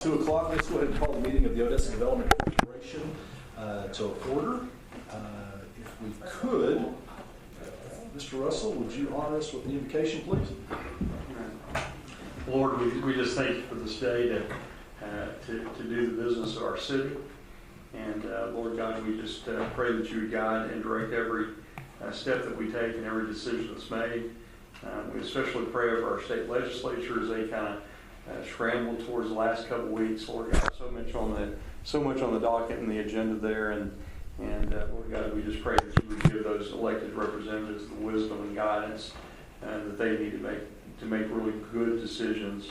2 o'clock, let's go ahead and call the meeting of the Odessa Development Corporation to order. If we could, Mr. Russell, would you honor us with the invocation, please? Lord, we just thank you for this day to do the business of our city. And Lord God, we just pray that you would guide and direct every step that we take and every decision that's made. We especially pray over our state legislature as they kind of scrambled towards the last couple of weeks. Lord God, so much on the docket and the agenda there, and Lord God, we just pray that you would give those elected representatives the wisdom and guidance that they need to make really good decisions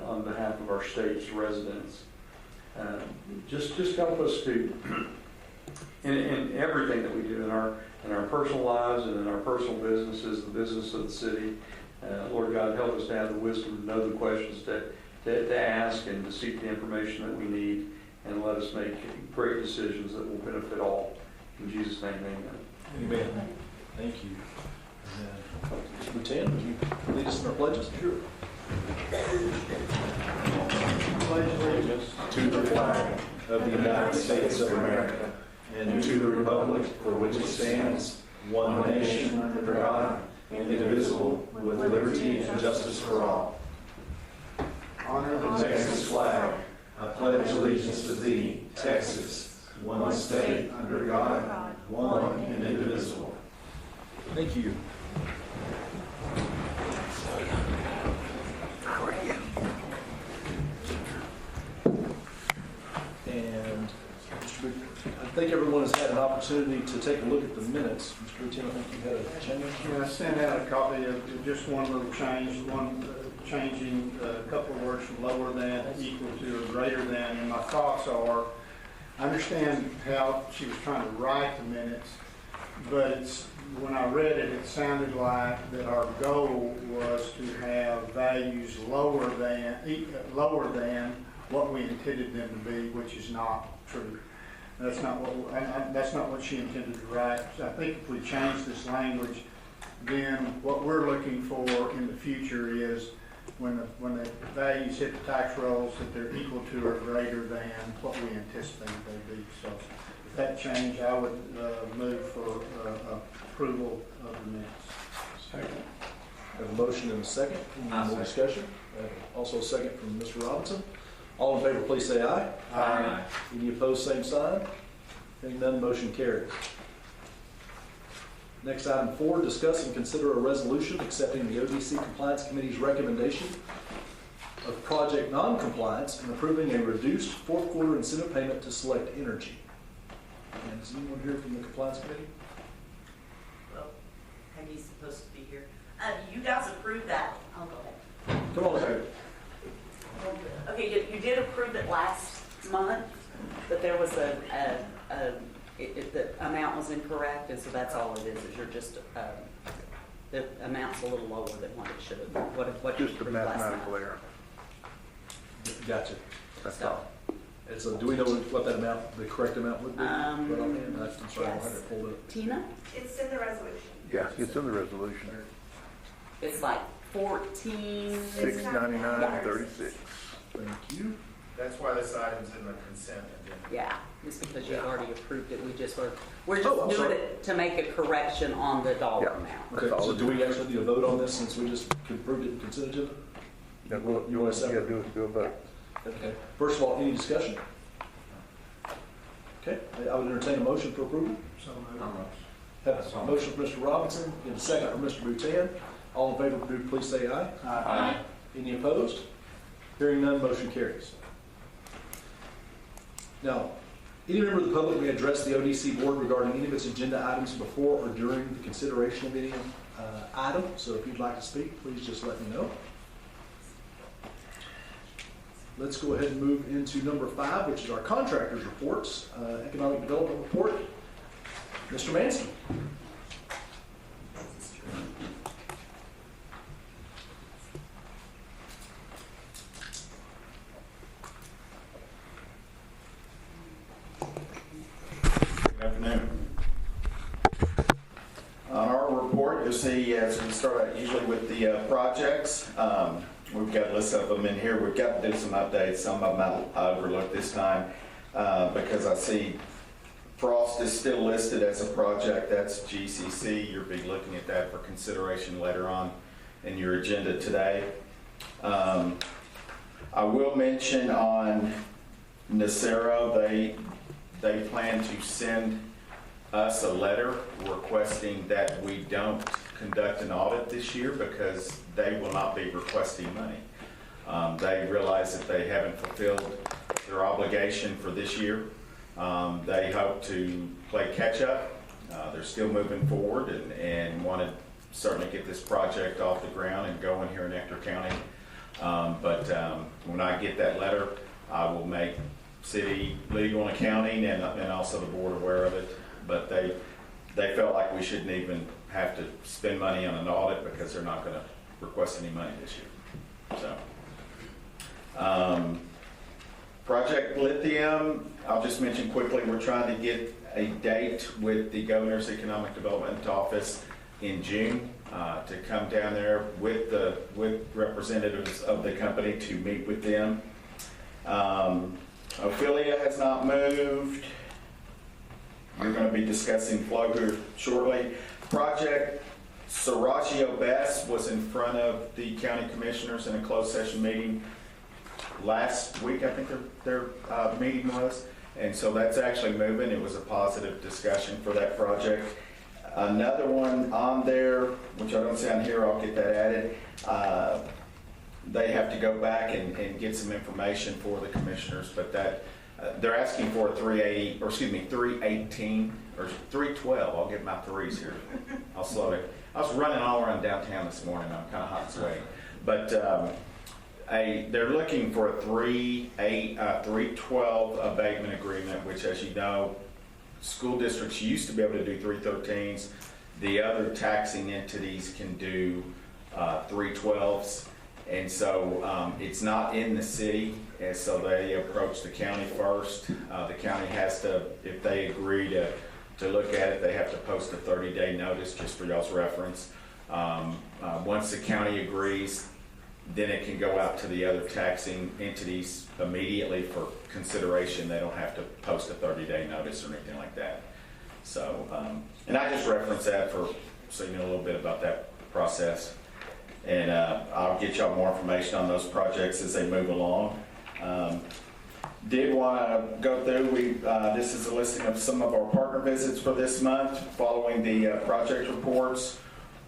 on behalf of our state's residents. Just help us to in everything that we do in our personal lives and in our personal businesses, the business of the city. Lord God, help us to have the wisdom to know the questions to ask and to seek the information that we need, and let us make great decisions that will benefit all. In Jesus' name, amen. Amen. Thank you. Mr. Boutin, would you lead us in our pledges? Sure. Pledge allegiance to the flag of the United States of America and to the republic for which it stands, one nation under God, indivisible, with liberty and justice for all. Honor the Texas flag. I pledge allegiance to thee, Texas, one state under God, one and indivisible. Thank you. And I think everyone has had an opportunity to take a look at the minutes. Mr. Boutin, I think you had a change. Yeah, I sent out a copy of just one little change, changing a couple of words from lower than, equal to, or greater than. And my thoughts are, I understand how she was trying to write the minutes, but when I read it, it sounded like that our goal was to have values lower than what we intended them to be, which is not true. That's not what she intended to write. So I think if we change this language, then what we're looking for in the future is when the values hit the tax rolls, that they're equal to or greater than what we anticipate they be. So with that change, I would move for approval of the minutes. Second. I have a motion and a second. Any more discussion? Also a second from Mr. Robinson. All in favor, please say aye. Aye. Any opposed, same sign. Hearing none, motion carries. Next, item 4, discuss and consider a resolution accepting the ODC Compliance Committee's recommendation of project non-compliance and approving a reduced fourth quarter incentive payment to Select Energy. And is anyone here from the Compliance Committee? Well, Peggy's supposed to be here. You guys approved that. I'll go ahead. Come on, Larry. Okay, you did approve it last month, but there was the amount was incorrect, and so that's all it is you're just, the amount's a little lower than what it should have been, what you Just a approved last mathematical month. error. Gotcha. That's So, all. And so do we know what that amount, the correct amount would be? I'm sorry, I don't have yes. it pulled up. Tina, It's in the resolution. Yeah, it's in the resolution. it's like 14. $699.36. Thank you. That's why this item's in the consent agenda. Yeah, it's because you already approved it. We're Oh, just I'm doing sorry. it to make a correction on the dollar Yeah. amount. Okay, That's all so it do we is. actually need a vote on this since we just approved it in consent agenda? Now, You want to you separate? gotta do a vote. Okay. First of all, any discussion? Okay, I would entertain a motion for approval. So moved. Have a motion from Mr. Robinson, and a second from Mr. Boutin. All in favor, please say aye. Aye. Any opposed? Hearing none, motion carries. Now, any member of the public may address the ODC board regarding any of its agenda items before or during the consideration of any item. So if you'd like to speak, please just let me know. Let's go ahead and move into number 5, which is our contractors reports, economic development report. Mr. Mansky. Good afternoon. On our report, you'll see, as we start out usually with the projects, We've got lists of them in here. We've got to do some updates. Some of them I overlooked this time because I see Frost is still listed as a project. That's GCC. You'll be looking at that for consideration later on in your agenda today. I will mention on Nacero, they plan to send us a letter requesting that we don't conduct an audit this year because they will not be requesting money. They realize that they haven't fulfilled their obligation for this year. They hope to play catch up. They're still moving forward and want to certainly get this project off the ground and going here in Ector County. But when I get that letter, I will make city legal and accounting and also the board aware of it. But they felt like we shouldn't even have to spend money on an audit because they're not going to request any money this year. So, Project Lithium, I'll just mention quickly, we're trying to get a date with the Governor's Economic Development Office in June to come down there with representatives of the company to meet with them. Ophelia has not moved. We're going to be discussing flow here shortly. Project Seragio Best was in front of the county commissioners in a closed session meeting last week, I think their meeting was. And so that's actually moving. It was a positive discussion for that project. Another one on there, which I don't see on here, I'll get that added. They have to go back and get some information for the commissioners, but that they're asking for a 318 or 312. I'll get my threes here. I'll slow it. I was running all around downtown this morning. I'm kind of hot and sweaty, but they're looking for a 312 abatement agreement, which, as you know, school districts used to be able to do 313s. The other taxing entities can do 312s. And so it's not in the city, and so they approach the county first. The county has to, if they agree to look at it, they have to post a 30-day notice, just for y'all's reference. Once the county agrees, then it can go out to the other taxing entities immediately for consideration. They don't have to post a 30-day notice or anything like that. So, and I just reference that so you know a little bit about that process. And I'll get y'all more information on those projects as they move along. Did want to go through, this is a listing of some of our partner visits for this month following the project reports.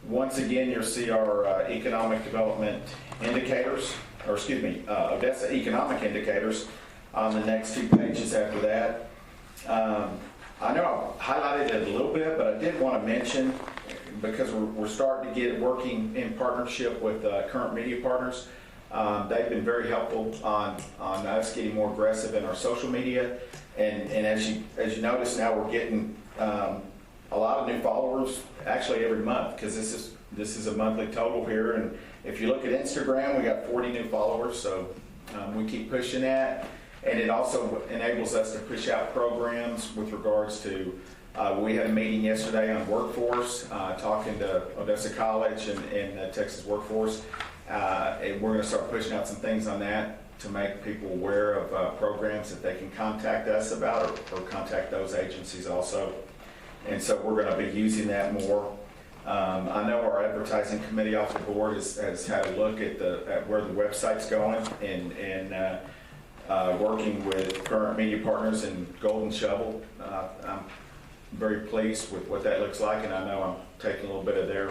Once again, you'll see our economic development indicators, or excuse me, Odessa economic indicators on the next 2 pages after that. I know I highlighted it a little bit, but I did want to mention, because we're starting to get working in partnership with current media partners. They've been very helpful on us getting more aggressive in our social media. And as you notice now, we're getting a lot of new followers actually every month, because this is a monthly total here. And if you look at Instagram, we got 40 new followers. So we keep pushing that. And it also enables us to push out programs with regards to we had a meeting yesterday on workforce, talking to Odessa College and Texas Workforce. And we're going to start pushing out some things on that to make people aware of programs that they can contact us about or contact those agencies also. And so we're going to be using that more. I know our advertising committee off the board has had a look at where the website's going and working with current media partners and Golden Shovel. I'm very pleased with what that looks like, and I know I'm taking a little bit of their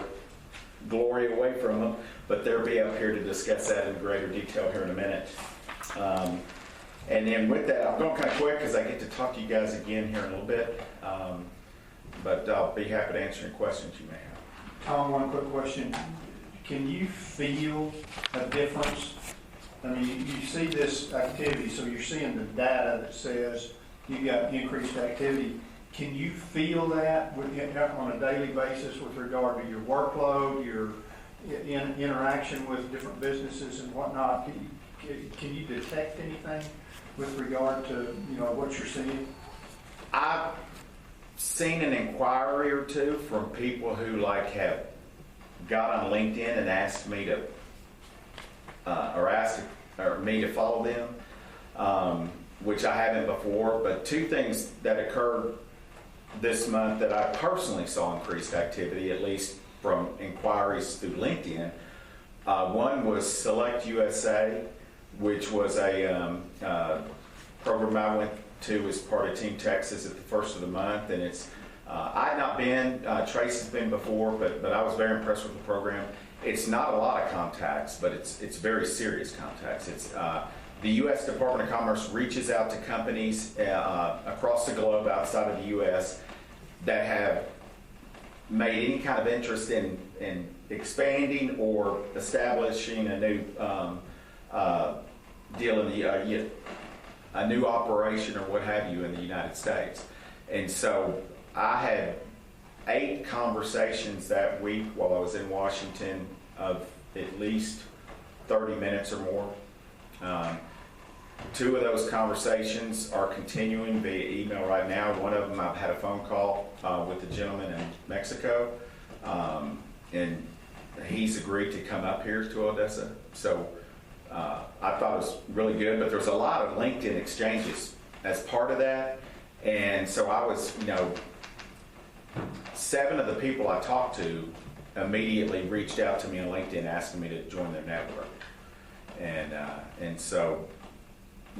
glory away from them, but they'll be up here to discuss that in greater detail here in a minute. And then with that, I'm going kind of quick because I get to talk to you guys again here in a little bit, but I'll be happy to answer any questions you may have. Tom, one quick question. Can you feel a difference? I mean, you see this activity, so you're seeing the data that says you got increased activity. Can you feel that on a daily basis with regard to your workload, your interaction with different businesses and whatnot? Can you detect anything with regard to what you're seeing? I've seen an inquiry or two from people who have got on LinkedIn and asked me to or asked me to follow them, which I haven't before. But two things that occurred this month that I personally saw increased activity, at least from inquiries through LinkedIn. One was Select USA, which was a program I went to as part of Team Texas at the first of the month, and it's I had not been, Trace has been before, but I was very impressed with the program. It's not a lot of contacts, but it's very serious contacts. It's the U.S. Department of Commerce reaches out to companies across the globe outside of the U.S. that have made any kind of interest in expanding or establishing a new deal in the a new operation or what have you in the United States. And so I had 8 conversations that week while I was in Washington of at least 30 minutes or more. 2 of those conversations are continuing via email right now. One of them I've had a phone call with a gentleman in Mexico, and he's agreed to come up here to Odessa. So I thought it was really good, but there's a lot of LinkedIn exchanges as part of that. And so I was, 7 of the people I talked to immediately reached out to me on LinkedIn asking me to join their network. And so,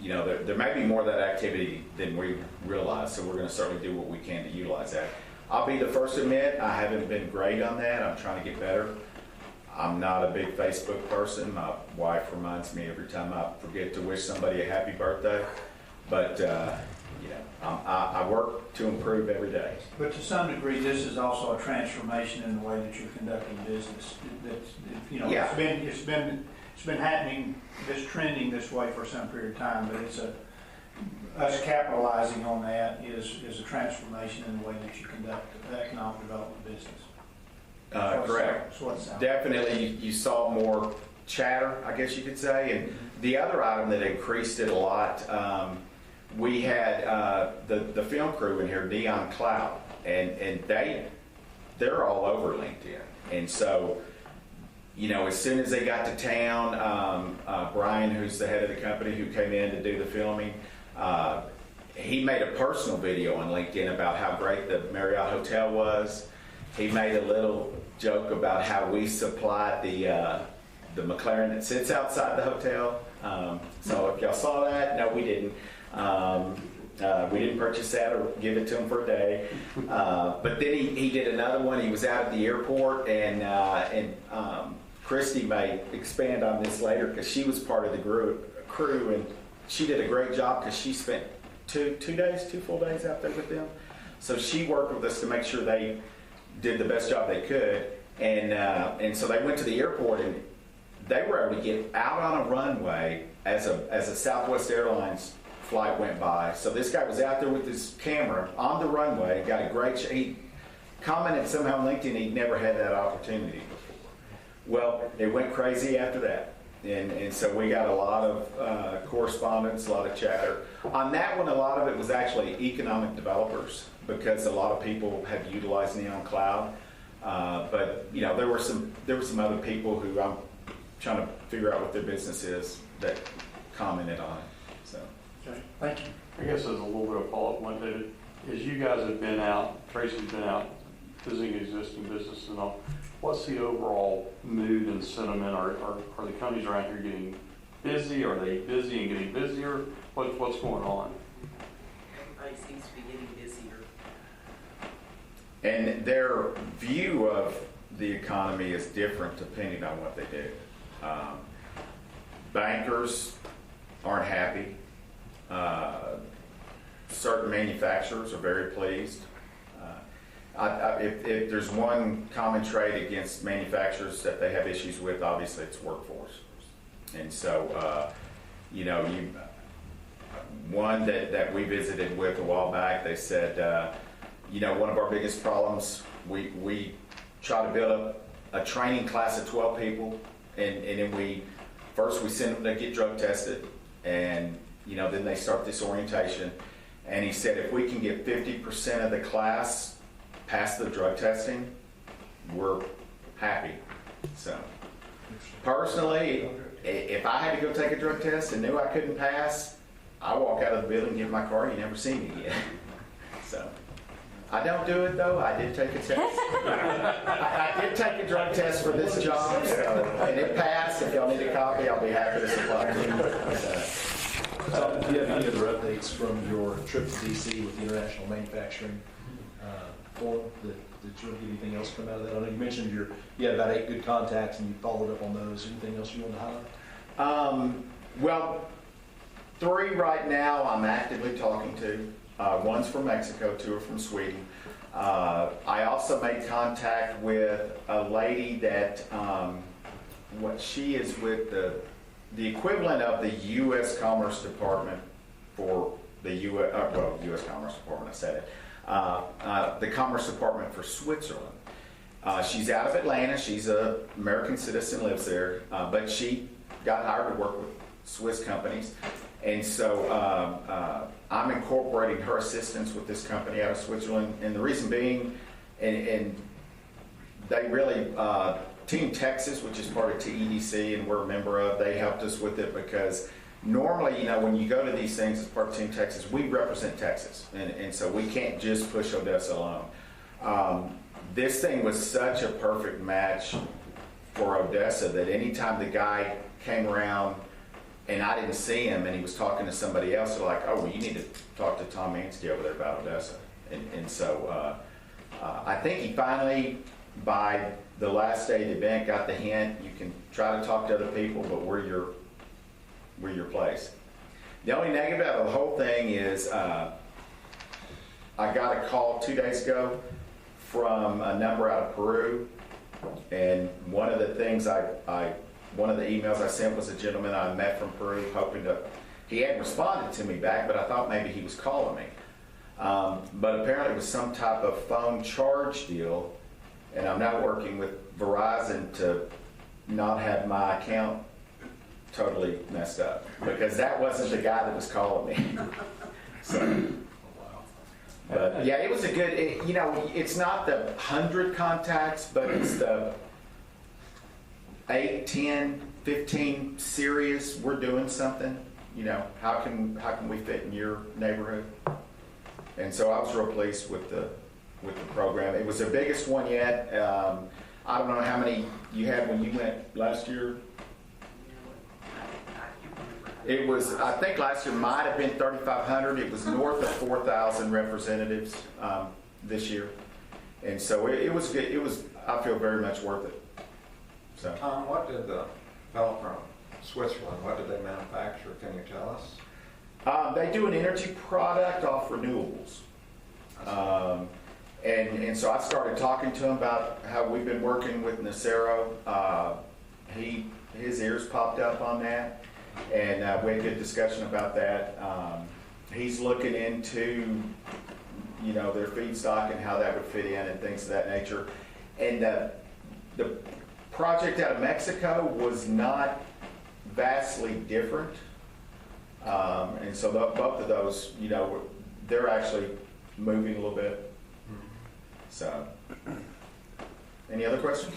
there may be more of that activity than we realize, so we're going to certainly do what we can to utilize that. I'll be the first to admit, I haven't been great on that. I'm trying to get better. I'm not a big Facebook person. My wife reminds me every time I forget to wish somebody a happy birthday. But, I work to improve every day. But to some degree, this is also a transformation in the way that you're conducting business. Yeah. It's been happening, trending this way for some period of time, but us capitalizing on that is a transformation in the way that you conduct economic development business. Correct. That's what it sounds like. Definitely, you saw more chatter, I guess you could say. And the other item that increased it a lot, we had the film crew in here, Dion Cloud, and they're all over LinkedIn. And so, as soon as they got to town, Brian, who's the head of the company who came in to do the filming, he made a personal video on LinkedIn about how great the Marriott Hotel was. He made a little joke about how we supplied the McLaren that sits outside the hotel. So if y'all saw that, no, we didn't. We didn't purchase that or give it to him for a day. But then he did another one. He was out at the airport, and Christy may expand on this later because she was part of the crew, and she did a great job because she spent two full days out there with them. So she worked with us to make sure they did the best job they could, and so they went to the airport, and they were able to get out on a runway as a Southwest Airlines flight went by. So this guy was out there with his camera on the runway, got a great shot. He commented somehow on LinkedIn he'd never had that opportunity before. Well, it went crazy after that. And so we got a lot of correspondence, a lot of chatter. On that one, a lot of it was actually economic developers because a lot of people have utilized Neon Cloud. But there were some other people who I'm trying to figure out what their business is that commented on it. So. Okay, thank you. I guess as a little bit of follow-up one, David, as you guys have been out, Tracy's been out visiting existing businesses and all, what's the overall mood and sentiment? Are the companies around here getting busy? Are they busy and getting busier? What's going on? Everybody seems to be getting busier. And their view of the economy is different depending on what they do. Bankers aren't happy. Certain manufacturers are very pleased. If there's one common trait against manufacturers that they have issues with, obviously it's workforce. And so, one that we visited with a while back, they said, one of our biggest problems, we try to build up a training class of 12 people, and then we send them to get drug tested, and then they start this orientation. And he said, if we can get 50% of the class past the drug testing, we're happy. So personally, if I had to go take a drug test and knew I couldn't pass, I walk out of the building, get in my car, you never see me again. So, I don't do it though, I did take a test. I did take a drug test for this job, so, and it passed. If y'all need a copy, I'll be happy to supply it to you. Tom, do you have any other updates from your trip to DC with the International Manufacturing Forum? Did you get anything else come out of that? I know you mentioned you had about 8 good contacts and you followed up on those. Anything else you want to highlight? Well, 3 right now I'm actively talking to. 1's from Mexico, 2 are from Sweden. I also made contact with a lady that, she is with the equivalent of the U.S. Commerce Department for the U.S. Commerce Department, I said it. The Commerce Department for Switzerland. She's out of Atlanta. She's an American citizen, lives there, but she got hired to work with Swiss companies. And so I'm incorporating her assistance with this company out of Switzerland. And the reason being, and they really, Team Texas, which is part of TEDC and we're a member of, they helped us with it because normally, when you go to these things as part of Team Texas, we represent Texas. And so we can't just push Odessa alone. This thing was such a perfect match for Odessa that anytime the guy came around and I didn't see him and he was talking to somebody else, they're like, oh, well, you need to talk to Tom Mansky over there about Odessa. And so I think he finally, by the last day of the event, got the hint. You can try to talk to other people, but we're your place. The only negative of the whole thing is I got a call 2 days ago from a number out of Peru, and one of the things one of the emails I sent was a gentleman I met from Peru, he hadn't responded to me back, but I thought maybe he was calling me. But apparently it was some type of phone charge deal, and I'm now working with Verizon to not have my account totally messed up, because that wasn't the guy that was calling me. So, but yeah, it was a good, it's not the 100 contacts, but it's the 8, 10, 15 serious, we're doing something, how can we fit in your neighborhood? And so I was real pleased with the program. It was the biggest one yet. I don't know how many you had when you went last year. It was, I think last year might have been 3,500. It was north of 4,000 representatives this year. And so it was good. It was, I feel, very much worth it. So. Tom, what did the fellow from Switzerland, what did they manufacture? Can you tell us? They do an energy product off renewables. And so I started talking to him about how we've been working with Nacero. His ears popped up on that, and we had a good discussion about that. He's looking into, their feedstock and how that would fit in and things of that nature. And the project out of Mexico was not vastly different. And so both of those, they're actually moving a little bit. So, any other questions?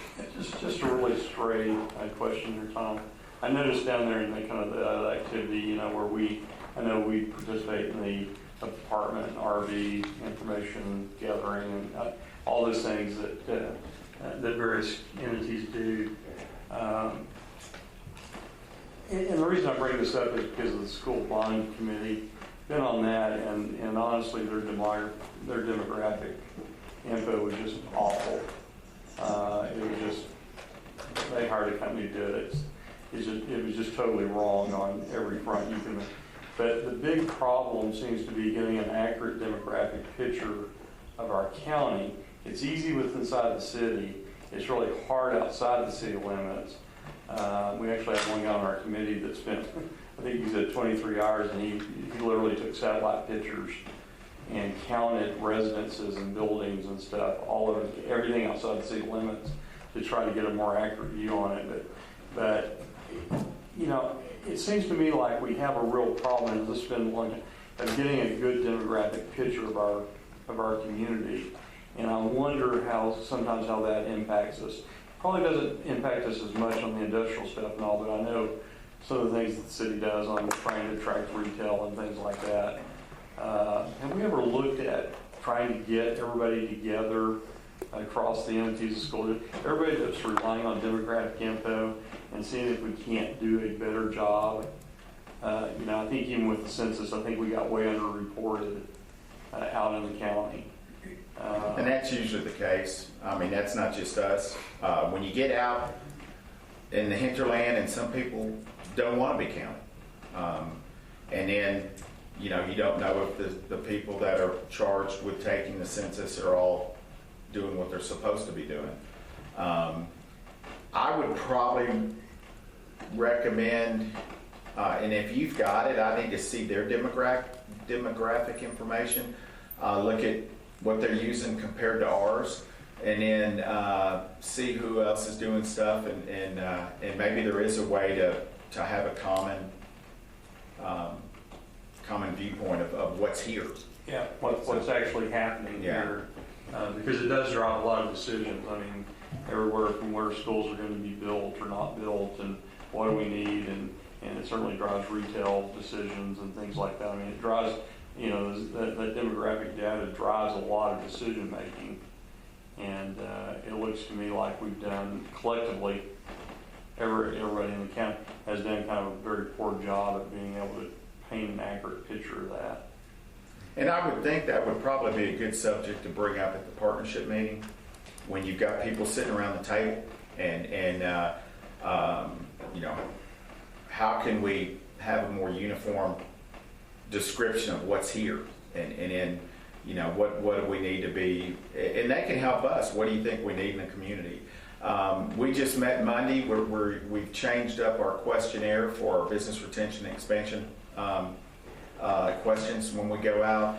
Just a really stray question here, Tom. I noticed down there in the kind of the activity, where I know we participate in the apartment, RV, information gathering, and all those things that various entities do. And the reason I bring this up is because of the school bond committee. Been on that, and honestly, their demographic info was just awful. It was just, they hired a company to do it. It was just totally wrong on every front you can. But the big problem seems to be getting an accurate demographic picture of our county. It's easy with inside the city. It's really hard outside the city limits. We actually have one guy on our committee that spent, I think he said 23 hours, and he literally took satellite pictures and counted residences and buildings and stuff all over everything outside the city limits to try to get a more accurate view on it. But it seems to me like we have a real problem, and this has been one of getting a good demographic picture of our community. And I wonder sometimes how that impacts us. Probably doesn't impact us as much on the industrial stuff and all, but I know some of the things that the city does on trying to attract retail and things like that. Have we ever looked at trying to get everybody together across the entities of school, everybody that's relying on demographic info, and seeing if we can't do a better job? I think even with the census, I think we got way underreported out in the county. And that's usually the case. I mean, that's not just us. When you get out in the hinterland, and some people don't want to be counted. And then, you don't know if the people that are charged with taking the census are all doing what they're supposed to be doing. I would probably recommend, and if you've got it, I need to see their demographic information. Look at what they're using compared to ours, and then see who else is doing stuff, and maybe there is a way to have a common viewpoint of what's here. Yeah, what's actually happening here, because it does drive a lot of decisions. I mean, everywhere from where schools are going to be built or not built, and what do we need, and it certainly drives retail decisions and things like that. I mean, it drives, that demographic data drives a lot of decision making, and it looks to me like we've done collectively, everybody in the county has done kind of a very poor job at being able to paint an accurate picture of that. And I would think that would probably be a good subject to bring up at the partnership meeting, when you've got people sitting around the table, and how can we have a more uniform description of what's here, and then what do we need to be, and that can help us. What do you think we need in the community? We just met Monday. We've changed up our questionnaire for our business retention and expansion questions when we go out.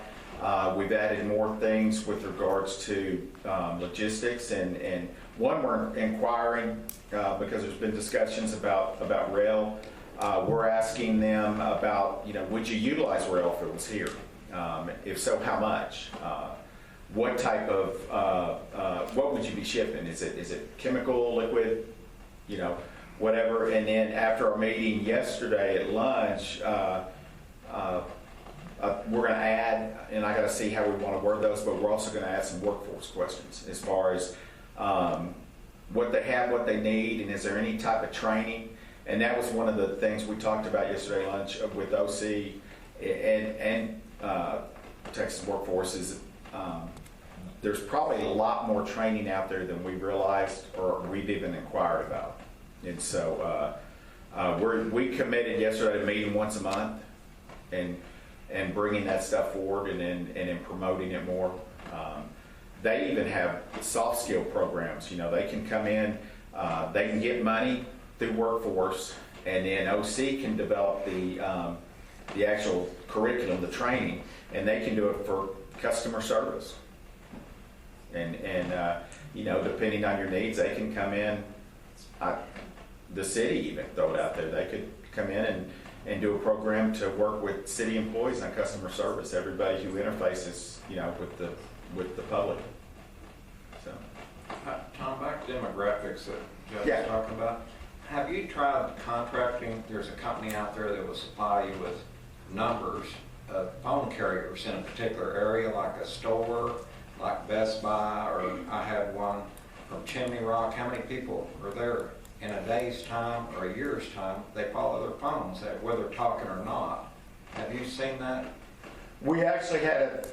We've added more things with regards to logistics, and one we're inquiring because there's been discussions about rail. We're asking them about, would you utilize rail if it was here? If so, how much? What type of, what would you be shipping? Is it chemical, liquid, whatever? And then after our meeting yesterday at lunch, we're going to add, and I got to see how we want to word those, but we're also going to add some workforce questions as far as what they have, what they need, and is there any type of training? And that was one of the things we talked about yesterday at lunch with OC and Texas Workforce is there's probably a lot more training out there than we realized or we've even inquired about. And so we committed yesterday to meeting once a month and bringing that stuff forward and then promoting it more. They even have soft skill programs. They can come in, they can get money through Workforce, and then OC can develop the actual curriculum, the training, and they can do it for customer service. And depending on your needs, they can come in. The city even throw it out there. They could come in and do a program to work with city employees on customer service. Everybody who interfaces, with the public. So, Tom, back to demographics that Jeff Yeah. was talking about. Have you tried contracting? There's a company out there that will supply you with numbers of phone carriers in a particular area, like a store, like Best Buy, or I had one from Chimney Rock. How many people are there in a day's time or a year's time? They follow their phones, whether they're talking or not. Have you seen that? we actually had a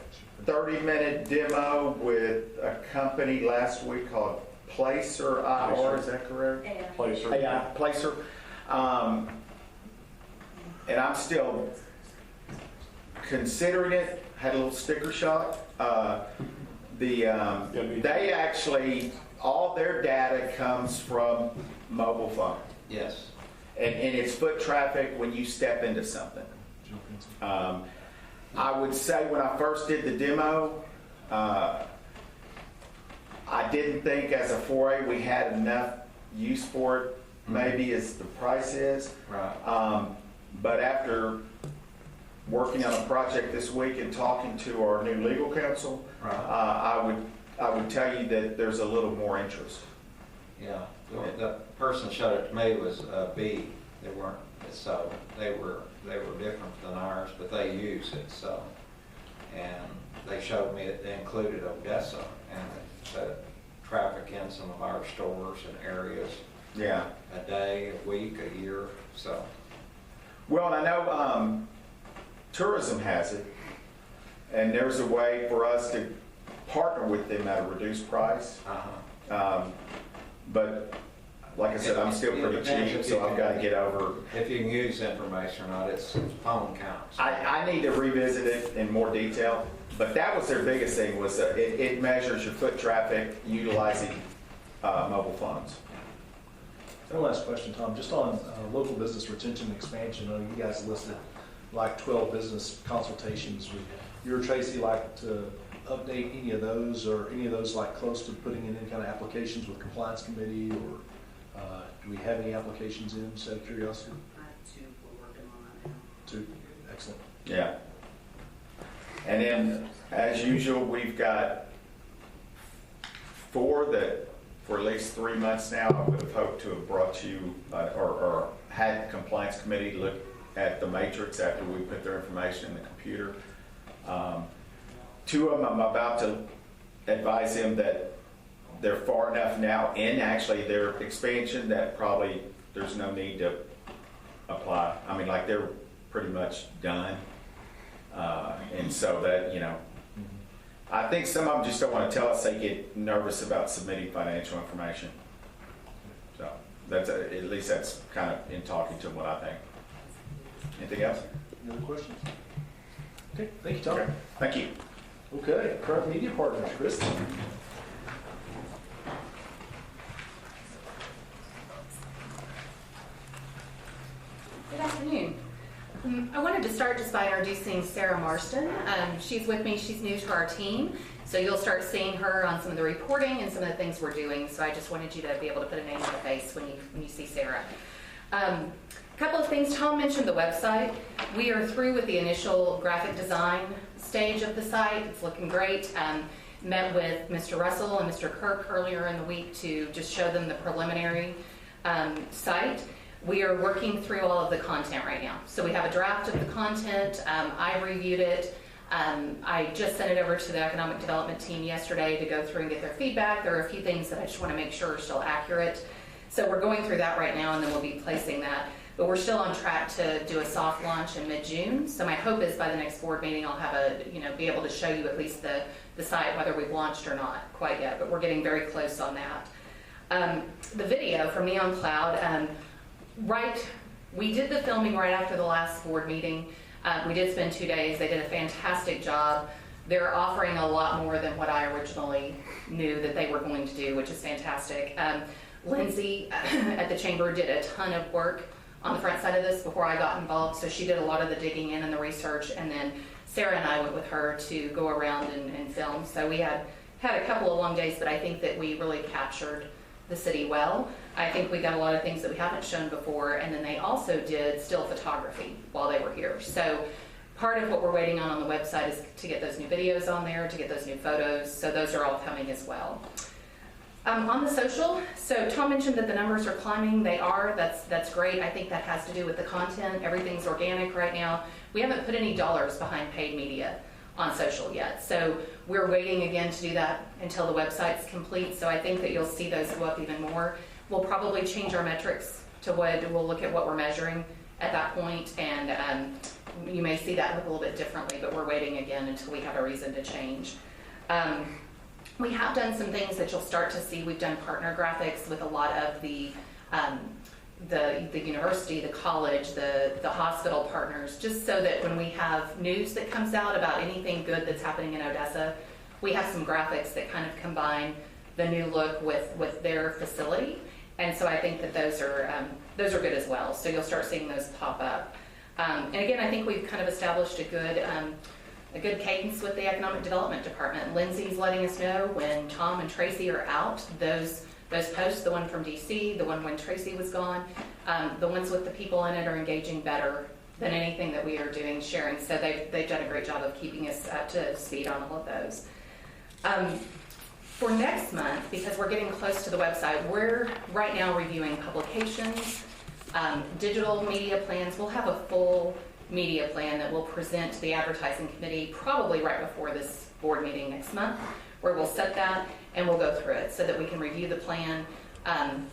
30-minute demo with a company last week called Placer IR. Is that correct? Placer. AI Placer. And I'm still considering it. Had a little sticker shock. They actually, all their data comes from mobile phone. Yes. And it's foot traffic when you step into something. I would say when I first did the demo, I didn't think as a 4A we had enough use for it, maybe as the price is. Right. But after working on a project this week and talking to our new legal counsel, Right. I would tell you that there's a little more interest. Yeah. The person showed it to me was B. They weren't. so they were different than ours, but they use it, so. And they showed me it included Odessa, and the traffic in some of our stores and areas Yeah. a day, a week, a year, so. Well, and I know tourism has it, and there's a way for us to partner with them at a reduced price. But like I said, I'm still pretty cheap, so I've got to get over. If you can use information or not, it's phone counts. I need to revisit it in more detail, but that was their biggest thing, was it measures your foot traffic utilizing mobile phones. One last question, Tom, just on local business retention and expansion. I know you guys listed like 12 business consultations. Would you or Tracy like to update any of those, or any of those like close to putting in any kind of applications with compliance committee, or do we have any applications in, just out of curiosity? I have 2 we're working on right now. 2, excellent. Yeah. And then, as usual, we've got 4 that, for at least 3 months now, I would have hoped to have brought you, or had compliance committee look at the matrix after we put their information in the computer. 2 of them, I'm about to advise them that they're far enough now in actually their expansion that probably there's no need to apply. I mean, like, they're pretty much done. And so that, you know, I think some of them just don't want to tell us. They get nervous about submitting financial information. So that's at least that's kind of in talking to them what I think. Anything else? Any other questions? Okay, thank you, Tom. Okay. Thank you. Okay, current media partners, Chris. Good afternoon. I wanted to start just by introducing Sarah Marston. She's with me. She's new to our team, so you'll start seeing her on some of the reporting and some of the things we're doing. So I just wanted you to be able to put a name to the face when you see Sarah. A couple of things. Tom mentioned the website. We are through with the initial graphic design stage of the site. It's looking great. Met with Mr. Russell and Mr. Kirk earlier in the week to just show them the preliminary site. We are working through all of the content right now. So we have a draft of the content. I reviewed it. I just sent it over to the economic development team yesterday to go through and get their feedback. There are a few things that I just want to make sure are still accurate. So we're going through that right now, and then we'll be placing that. But we're still on track to do a soft launch in mid-June. So my hope is by the next board meeting, I'll have be able to show you at least the site, whether we've launched or not quite yet. But we're getting very close on that. The video from Neon Cloud. We did the filming right after the last board meeting. We did spend 2 days. They did a fantastic job. They're offering a lot more than what I originally knew that they were going to do, which is fantastic. Lindsay at the chamber did a ton of work on the front side of this before I got involved, so she did a lot of the digging in and the research, and then Sarah and I went with her to go around and film. So we had a couple of long days, but I think that we really captured the city well. I think we got a lot of things that we haven't shown before, and then they also did still photography while they were here. So part of what we're waiting on the website is to get those new videos on there, to get those new photos, so those are all coming as well. On the social, so Tom mentioned that the numbers are climbing. They are. That's great. I think that has to do with the content. Everything's organic right now. We haven't put any dollars behind paid media on social yet. So we're waiting again to do that until the website's complete. So I think that you'll see those go up even more. We'll probably change our metrics to we'll look at what we're measuring at that point, and you may see that look a little bit differently, but we're waiting again until we have a reason to change. We have done some things that you'll start to see. We've done partner graphics with a lot of the university, the college, the hospital partners, just so that when we have news that comes out about anything good that's happening in Odessa, we have some graphics that kind of combine the new look with their facility. And so I think that those are good as well. So you'll start seeing those pop up. And again, I think we've kind of established a good cadence with the economic development department. Lindsay's letting us know when Tom and Tracy are out, those posts, the one from DC, the one when Tracy was gone, the ones with the people in it are engaging better than anything that we are doing, sharing. So they've done a great job of keeping us up to speed on all of those. For next month, because we're getting close to the website, we're right now reviewing publications, Digital media plans, we'll have a full media plan that we'll present to the advertising committee probably right before this board meeting next month, where we'll set that and we'll go through it so that we can review the plan,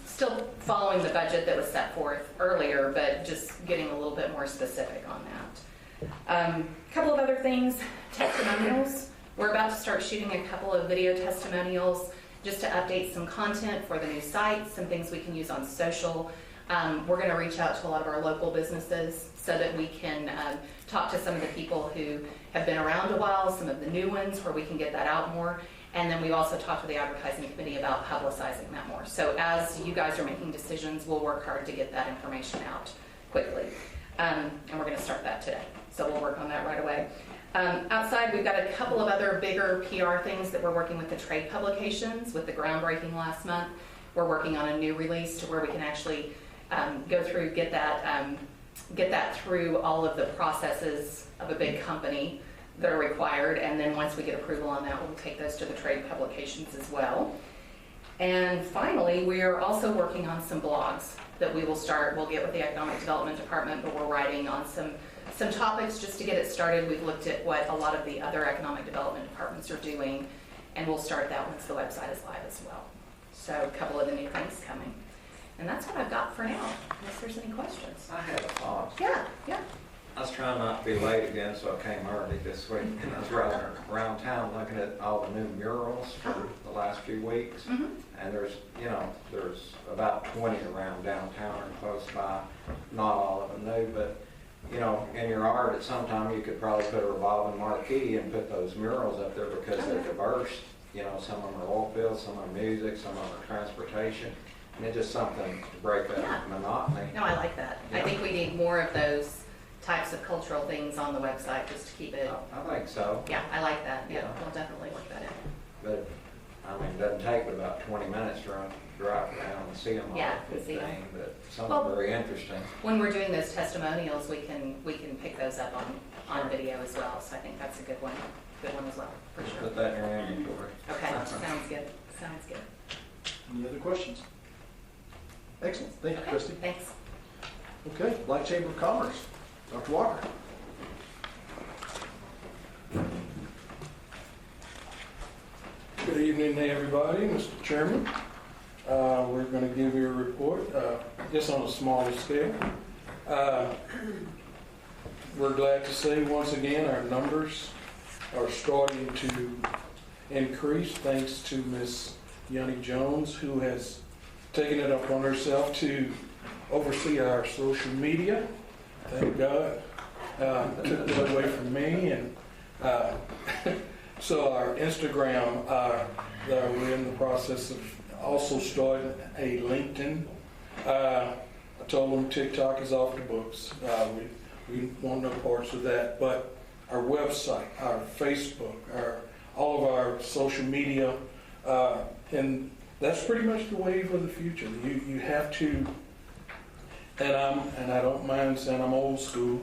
still following the budget that was set forth earlier, but just getting a little bit more specific on that. A couple of other things, testimonials. We're about to start shooting a couple of video testimonials just to update some content for the new site, some things we can use on social. We're going to reach out to a lot of our local businesses so that we can talk to some of the people who have been around a while, some of the new ones where we can get that out more. And then we've also talked to the advertising committee about publicizing that more. So as you guys are making decisions, we'll work hard to get that information out quickly. And we're going to start that today. So we'll work on that right away. Outside, we've got a couple of other bigger PR things that we're working with the trade publications with the groundbreaking last month. We're working on a new release to where we can actually go through, get that through all of the processes of a big company that are required, and then once we get approval on that, we'll take those to the trade publications as well. And finally, we are also working on some blogs that we will start. We'll get with the Economic Development Department, but we're writing on some topics just to get it started. We've looked at what a lot of the other economic development departments are doing, and we'll start that once the website is live as well. So a couple of the new things coming. And that's what I've got for now, unless there's any questions. I have a thought. Yeah. I was trying not to be late again, so I came early this week. And I was riding around town looking at all the new murals for the last few weeks. Mm-hmm. And there's about 20 around downtown and close by. Not all of them new, but in your art at some time you could probably put a revolving marquee and put those murals up there because they're diverse. Some of them are oil fields, some are music, some of them are transportation. And it's just something to break that monotony. No, I like that. Yeah. I think we need more of those types of cultural things on the website just to keep it. I think so. Yeah, I like that. Yeah, Yeah. we'll definitely work that in. But, it doesn't take but about 20 minutes to drive around and see them all. Yeah, we see 'em. But some are very interesting. When we're doing those testimonials, we can pick those up on video as well. So I think that's a good one as well, for sure. Put that in your inventory. Okay, sounds good. Sounds good. Any other questions? Excellent. Thank you, Okay, Christy. thanks. Okay, Black Chamber of Commerce. Dr. Walker. Good evening to everybody, Mr. Chairman. We're going to give you a report, just on a smaller scale. We're glad to say once again our numbers are starting to increase thanks to Miss Yanni Jones, who has taken it upon herself to oversee our social media. Thank God. Took that away from me. And so our Instagram, we're in the process of also starting a LinkedIn. I told them TikTok is off the books. We want no parts of that. But our website, our Facebook, all of our social media, and that's pretty much the wave of the future. You have to, and I don't mind saying I'm old school,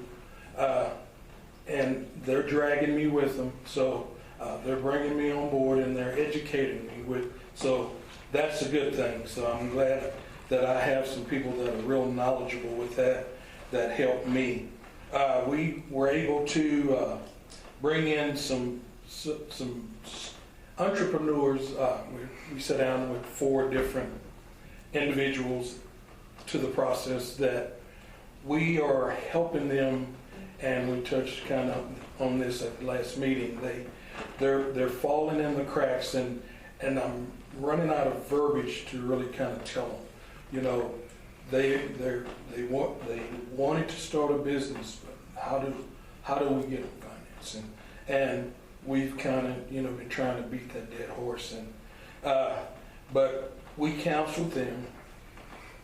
and they're dragging me with them. So they're bringing me on board and they're educating me with. So that's a good thing. So I'm glad that I have some people that are real knowledgeable with that help me. We were able to bring in some entrepreneurs. We sat down with 4 different individuals to the process that we are helping them, and we touched kind of on this at the last meeting. They're falling in the cracks, and I'm running out of verbiage to really kind of tell them. They wanted to start a business, but how do we get them financing? And we've kind of been trying to beat that dead horse, but we counseled them.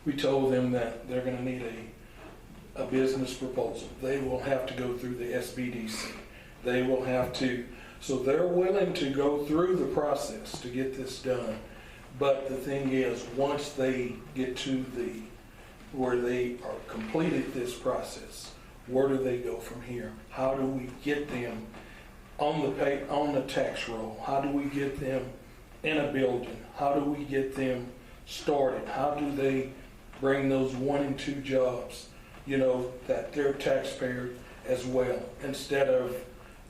We told them that they're going to need a business proposal. They will have to go through the SBDC. They will have to, so they're willing to go through the process to get this done. But the thing is, once they get to where they are completed this process, where do they go from here? How do we get them on the tax roll? How do we get them in a building? How do we get them started? How do they bring those 1 and 2 jobs, that they're taxpayer as well, instead of,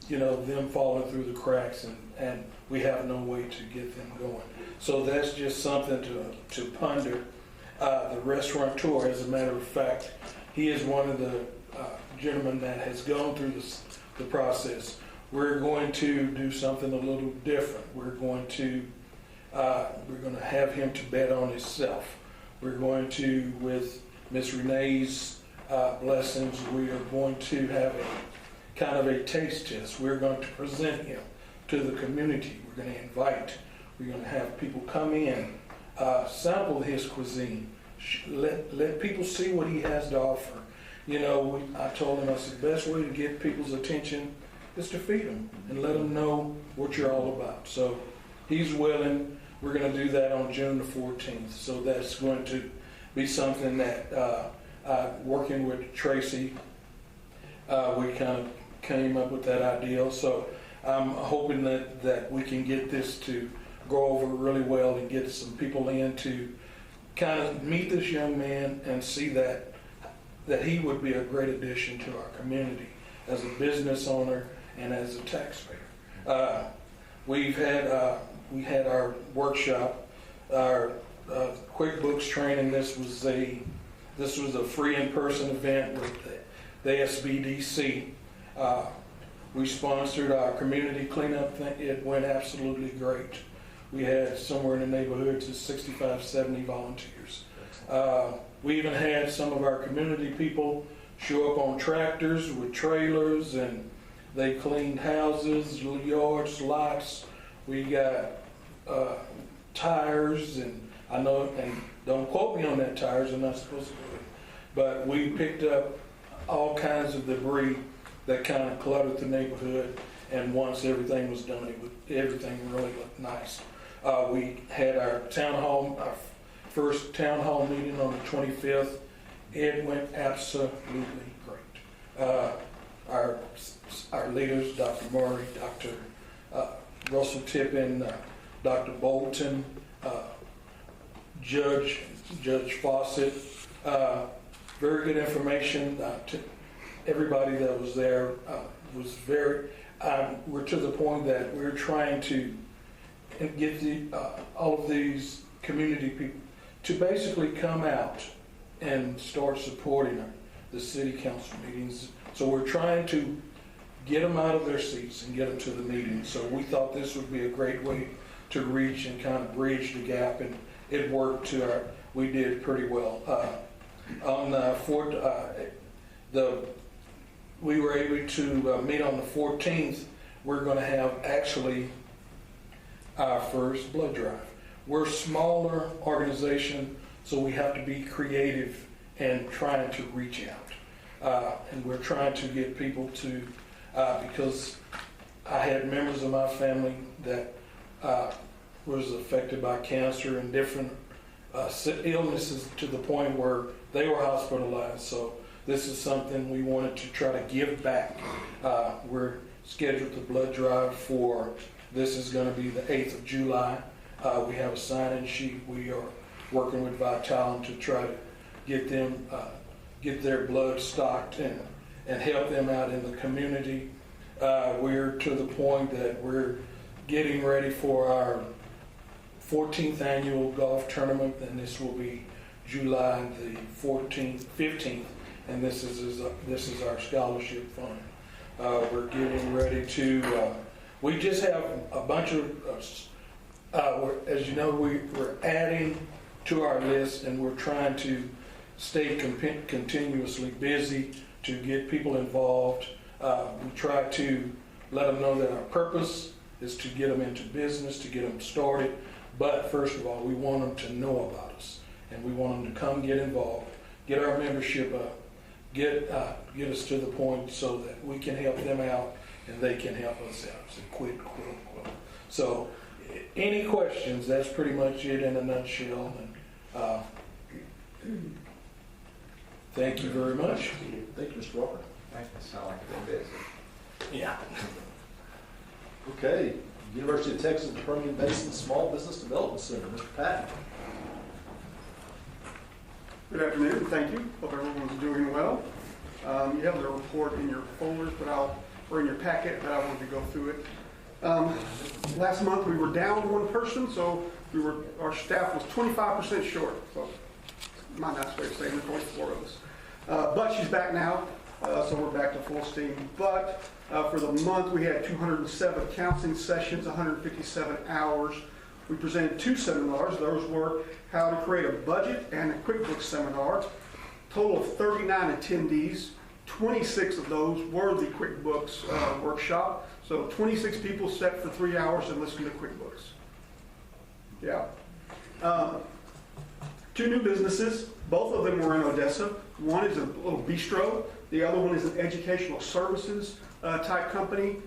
them falling through the cracks and we have no way to get them going. So that's just something to ponder. The restaurateur, as a matter of fact, he is one of the gentlemen that has gone through the process. We're going to do something a little different. We're going to have him to bet on himself. We're going to, with Miss Renee's blessings, we are going to have a kind of a taste test. We're going to present him to the community. We're going to invite. We're going to have people come in, sample his cuisine, let people see what he has to offer. I told him, I said, the best way to get people's attention is to feed them and let them know what you're all about. So he's willing. We're going to do that on June the 14th. So that's going to be something that, working with Tracy, we kind of came up with that idea. So I'm hoping that we can get this to go over really well and get some people in to kind of meet this young man and see that he would be a great addition to our community as a business owner and as a taxpayer. We had our workshop, our QuickBooks training. This was a free in-person event with the SBDC. We sponsored our community cleanup thing. It went absolutely great. We had somewhere in the neighborhoods of 65, 70 volunteers. We even had some of our community people show up on tractors with trailers, and they cleaned houses, yards, lots. We got tires, and I know, and don't quote me on that, tires are not supposed to do it, but we picked up all kinds of debris that kind of cluttered the neighborhood, and once everything was done, everything really looked nice. We had our first town hall meeting on the 25th. It went absolutely great. Our leaders, Dr. Murray, Dr. Russell Tippin, Dr. Bolton, Judge Fawcett, very good information. Everybody that was there was very, we're to the point that we're trying to get all of these community people to basically come out and start supporting the city council meetings. So we're trying to get them out of their seats and get them to the meetings. So we thought this would be a great way to reach and kind of bridge the gap, and it worked we did pretty well. We were able to meet on the 14th. We're going to have actually our first blood drive. We're a smaller organization, so we have to be creative and trying to reach out. And we're trying to get people to, because I had members of my family that was affected by cancer and different illnesses to the point where they were hospitalized. So this is something we wanted to try to give back. We're scheduled the blood drive this is going to be the 8th of July. We have a sign-in sheet. We are working with Vitalant to try to get them, get their blood stocked and help them out in the community. We're to the point that we're getting ready for our 14th annual golf tournament, and this will be July the 15th, and this is our scholarship fund. We're getting ready to, we just have a bunch of, as you know, we're adding to our list, and we're trying to stay continuously busy to get people involved. We try to let them know that our purpose is to get them into business, to get them started. But first of all, we want them to know about us, and we want them to come get involved, get our membership up, get us to the point so that we can help them out and they can help us out. So quid pro quo. So any questions? That's pretty much it in a nutshell. And thank you very much. Thank you, Mr. Walker. Thank you. Sound like a bit busy. Yeah. Okay, University of Texas Permian Basin Small Business Development Center, Mr. Patton. Good afternoon, thank you. Hope everyone's doing well. You have the report in your folders, or in your packet, but I wanted to go through it. Last month we were down one person, so our staff was 25% short. So my nice way of saying there's only 4 of us. But she's back now, so we're back to full steam. But for the month we had 207 counseling sessions, 157 hours. We presented 2 seminars. Those were how to create a budget and a QuickBooks seminar. Total of 39 attendees. 26 of those were the QuickBooks workshop. So 26 people sat for 3 hours and listened to QuickBooks. Yeah. 2 new businesses. Both of them were in Odessa. One is a little bistro. The other one is an educational services type company.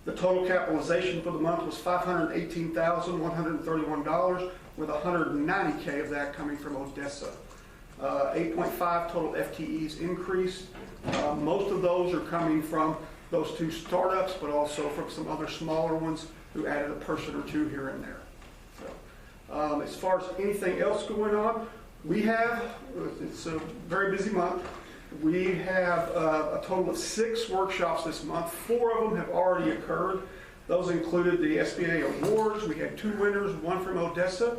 The total capitalization for the month was $518,131, with $190K of that coming from Odessa. 8.5 total FTEs increased. Most of those are coming from those 2 startups, but also from some other smaller ones who added a person or 2 here and there. So, as far as anything else going on, it's a very busy month. We have a total of 6 workshops this month. 4 of them have already occurred. Those included the SBA awards. We had 2 winners, one from Odessa.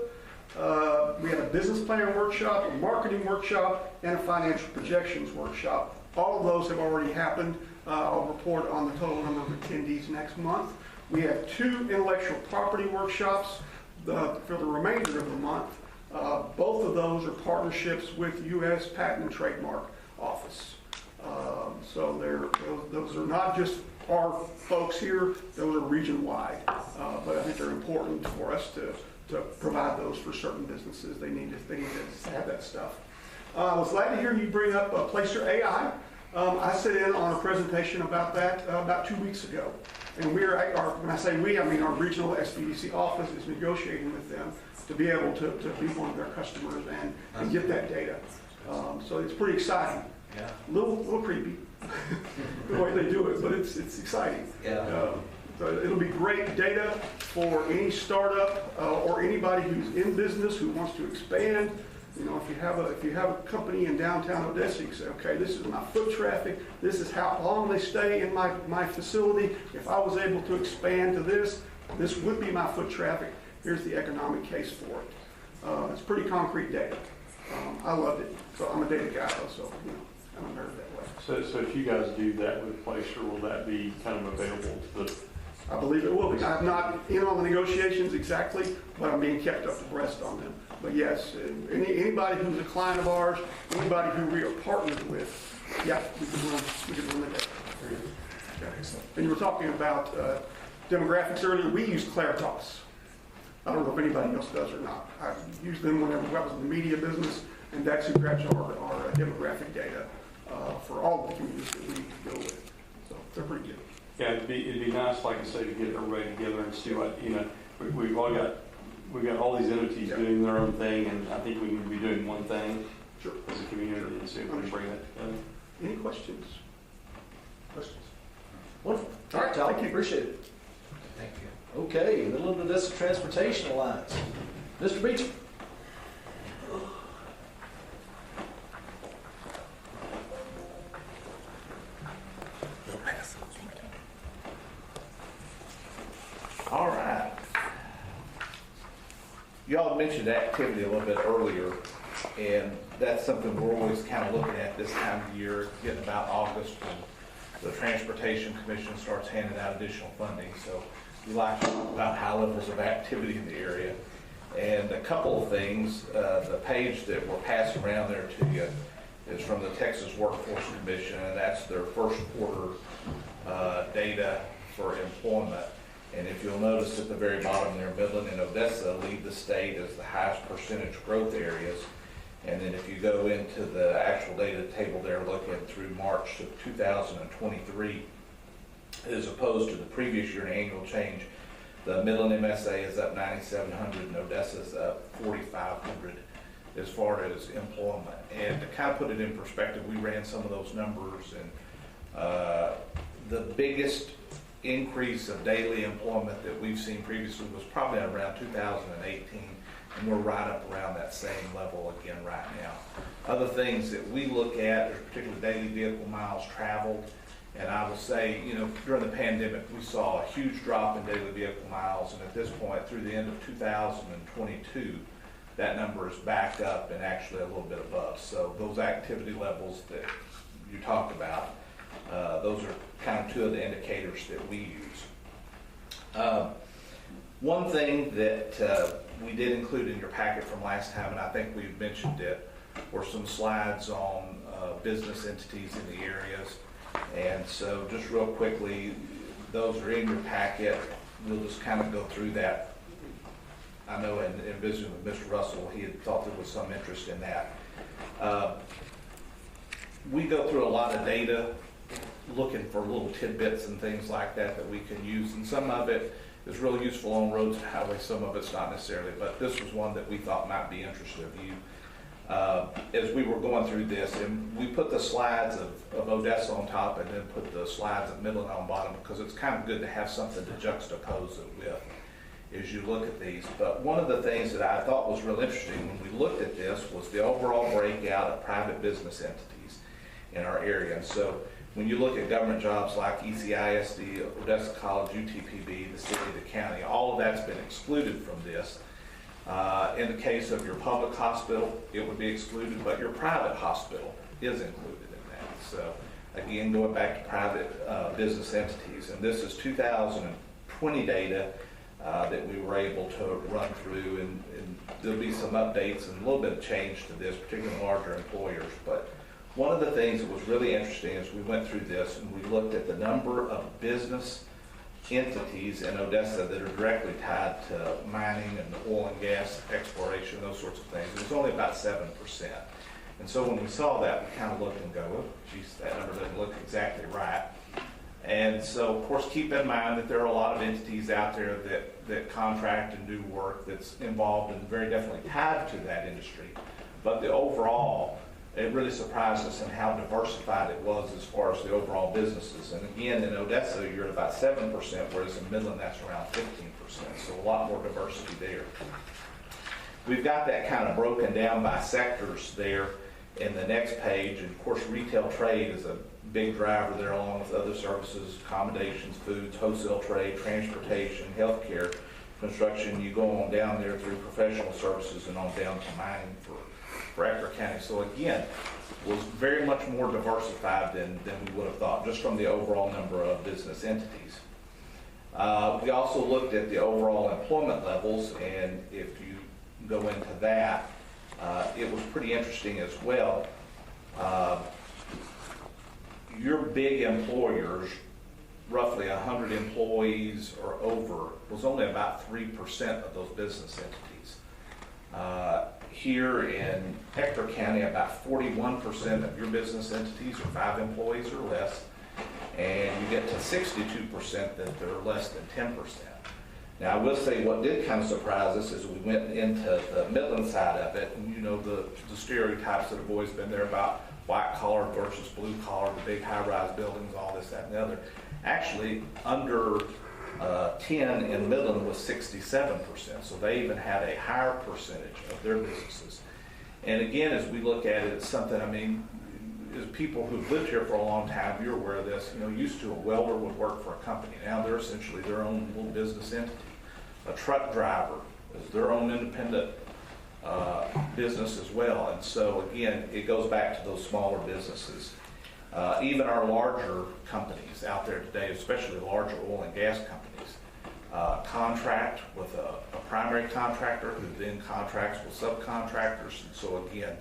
We had a business plan workshop, a marketing workshop, and a financial projections workshop. All of those have already happened. I'll report on the total number of attendees next month. We have 2 intellectual property workshops for the remainder of the month. Both of those are partnerships with U.S. Patent and Trademark Office. So those are not just our folks here, those are region-wide. But I think they're important for us to provide those for certain businesses. They need to have that stuff. I was glad to hear you bring up Placer AI. I sat in on a presentation about that about 2 weeks ago. And when I say we, I mean our regional SBDC office is negotiating with them to be able to be one of their customers and get that data. So it's pretty exciting. Yeah. A little creepy the way they do it, but it's exciting. Yeah. So it'll be great data for any startup or anybody who's in business who wants to expand. You know, if you have a company in downtown Odessa, you can say, okay, this is my foot traffic. This is how long they stay in my facility. If I was able to expand to this would be my foot traffic. Here's the economic case for it. It's pretty concrete data. I loved it. So I'm a data guy, so I'm a nerd that way. So if you guys do that with Placer, will that be kind of available to the? I believe it will be. I'm not in on the negotiations exactly, but I'm being kept up abreast on them. But yes, anybody who's a client of ours, anybody who we are partnered with, yeah, we can run the data. And you were talking about demographics earlier. We use Claritas. I don't know if anybody else does or not. I use them whenever I was in the media business, and that's who grabs our demographic data for all of the communities that we deal with. So they're pretty good. Yeah, it'd be nice, like I say, to get everybody together and see what, we've got all these entities doing their own thing, and I think we need to be doing one thing as a community and see if we can bring that together. Any questions? Wonderful. All right, Tom, appreciate it. Thank you. Okay, Midland Odessa Transportation Alliance. Mr. Beecham. All right. Y'all mentioned activity a little bit earlier, and that's something we're always kind of looking at this time of year, getting about August when the Transportation Commission starts handing out additional funding. So we like to talk about high levels of activity in the area. And a couple of things, the page that we're passing around there to you is from the Texas Workforce Commission, and that's their first quarter data for employment. And if you'll notice at the very bottom there, Midland and Odessa lead the state as the highest percentage growth areas. And then if you go into the actual data table there, looking through March of 2023, as opposed to the previous year in annual change, the Midland MSA is up 9,700 and Odessa is up 4,500 as far as employment. And to kind of put it in perspective, we ran some of those numbers, and the biggest increase of daily employment that we've seen previously was probably around 2018, and we're right up around that same level again right now. Other things that we look at are particularly daily vehicle miles traveled. And I will say, during the pandemic, we saw a huge drop in daily vehicle miles. And at this point, through the end of 2022, that number is back up and actually a little bit above. So those activity levels that you talked about, those are kind of two of the indicators that we use. One thing that we did include in your packet from last time, and I think we've mentioned it, were some slides on business entities in the areas. And so just real quickly, those are in your packet. We'll just kind of go through that. I know in visiting with Mr. Russell, he had thought there was some interest in that. We go through a lot of data looking for little tidbits and things like that that we can use. And some of it is really useful on roads and highways, some of it's not necessarily. But this was one that we thought might be interesting of you. As we were going through this, and we put the slides of Odessa on top and then put the slides of Midland on bottom because it's kind of good to have something to juxtapose it with as you look at these. But one of the things that I thought was real interesting when we looked at this was the overall breakout of private business entities in our area. And so when you look at government jobs like ECISD, Odessa College, UTPB, the city, the county, all of that's been excluded from this. In the case of your public hospital, it would be excluded, but your private hospital is included in that. So again, going back to private business entities, and this is 2020 data that we were able to run through, and there'll be some updates and a little bit of change to this, particularly larger employers. But one of the things that was really interesting as we went through this and we looked at the number of business entities in Odessa that are directly tied to mining and oil and gas exploration, those sorts of things. It was only about 7%. And so when we saw that, we kind of looked and go, oh, geez, that number doesn't look exactly right. And so, of course, keep in mind that there are a lot of entities out there that contract and do work that's involved and very definitely tied to that industry. But the overall, it really surprised us in how diversified it was as far as the overall businesses. And again, in Odessa, you're at about 7%, whereas in Midland, that's around 15%. So a lot more diversity there. We've got that kind of broken down by sectors there in the next page. And of course, retail trade is a big driver there, along with other services, accommodations, foods, wholesale trade, transportation, healthcare, construction. You go on down there through professional services and on down to mining for Ector County. So again, was very much more diversified than we would have thought, just from the overall number of business entities. We also looked at the overall employment levels, and if you go into that, it was pretty interesting as well. Your big employers, roughly 100 employees or over, was only about 3% of those business entities. Here in Ector County, about 41% of your business entities are 5 employees or less, and you get to 62% that they're less than 10%. Now, I will say what did kind of surprise us is we went into the Midland side of it, and the stereotypes that have always been there about white collar versus blue collar, the big high-rise buildings, all this, that, and the other. Actually, under 10 in Midland was 67%, so they even had a higher percentage of their businesses. And again, as we look at it, it's something, as people who've lived here for a long time, you're aware of this, used to a welder would work for a company. Now they're essentially their own little business entity. A truck driver is their own independent business as well. And so again, it goes back to those smaller businesses. Even our larger companies out there today, especially larger oil and gas companies, contract with a primary contractor who then contracts with subcontractors. And so again,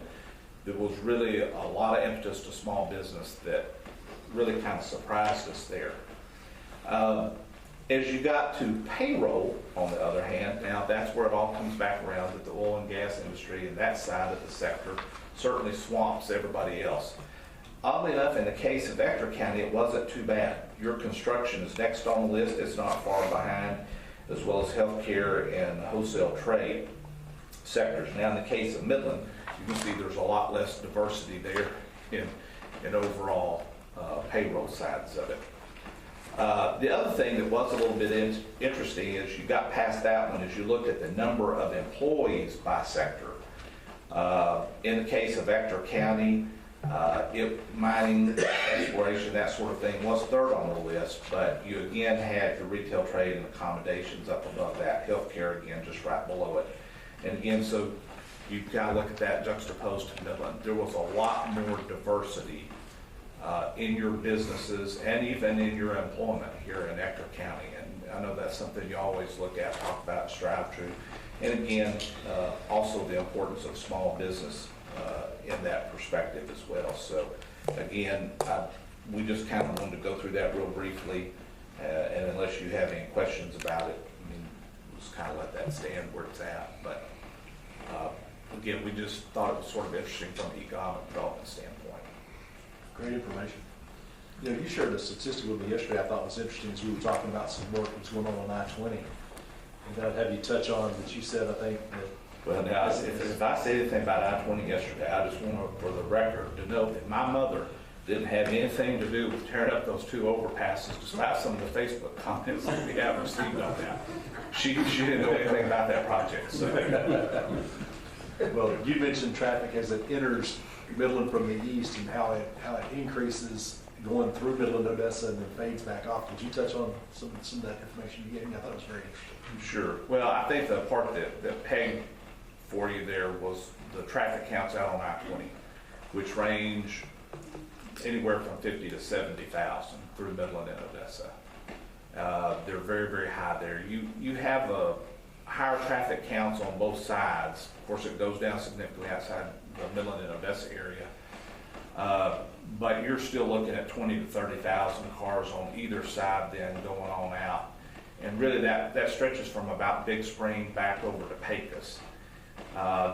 there was really a lot of impetus to small business that really kind of surprised us there. As you got to payroll, on the other hand, now that's where it all comes back around, that the oil and gas industry and that side of the sector certainly swamps everybody else. Oddly enough, in the case of Ector County, it wasn't too bad. Your construction is next on the list. It's not far behind, as well as healthcare and wholesale trade sectors. Now, in the case of Midland, you can see there's a lot less diversity there in overall payroll sides of it. The other thing that was a little bit interesting is you got past that one, is you looked at the number of employees by sector. In the case of Ector County, mining, exploration, that sort of thing was third on the list, but you again had your retail, trade, and accommodations up above that, healthcare again just right below it. And again, so you gotta look at that juxtaposed to Midland. There was a lot more diversity in your businesses and even in your employment here in Ector County. And I know that's something you always look at, talk about, strive to. And again, also the importance of small business in that perspective as well. So again, we just kind of wanted to go through that real briefly. And unless you have any questions about it, I mean, just kind of let that stand where it's at. But again, we just thought it was sort of interesting from an economic development standpoint. Great information. You know, you shared a statistic with me yesterday I thought was interesting as we were talking about some work that's going on I-20. And I'd have you touch on that you said, I think, that... Well, now, if I say anything about I-20 yesterday, I just want to, for the record, to note that my mother didn't have anything to do with tearing up those 2 overpasses, despite some of the Facebook comments that we have received on that. She didn't know anything about that project, so... Well, you mentioned traffic as it enters Midland from the east and how it increases going through Midland, Odessa, and then fades back off. Could you touch on some of that information you gave me? I thought it was very interesting. Sure. Well, I think the part that pegged for you there was the traffic counts out on I-20, which range anywhere from 50 to 70,000 through Midland and Odessa. They're very, very high there. You have a higher traffic counts on both sides. Of course, it goes down significantly outside the Midland and Odessa area. But you're still looking at 20 to 30,000 cars on either side then going on out. And really that stretches from about Big Spring back over to Pecos.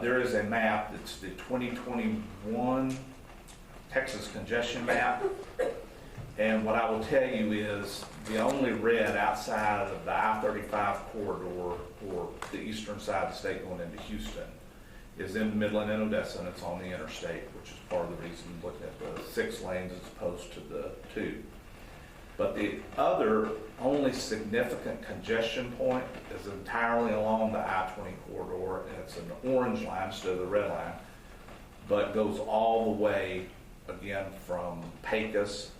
There is a map that's the 2021 Texas congestion map. And what I will tell you is the only red outside of the I-35 corridor or the eastern side of the state going into Houston is in Midland and Odessa, and it's on the interstate, which is part of the reason looking at the 6 lanes as opposed to the 2. But the other only significant congestion point is entirely along the I-20 corridor, and it's an orange line instead of the red line, but goes all the way, again, from Pecos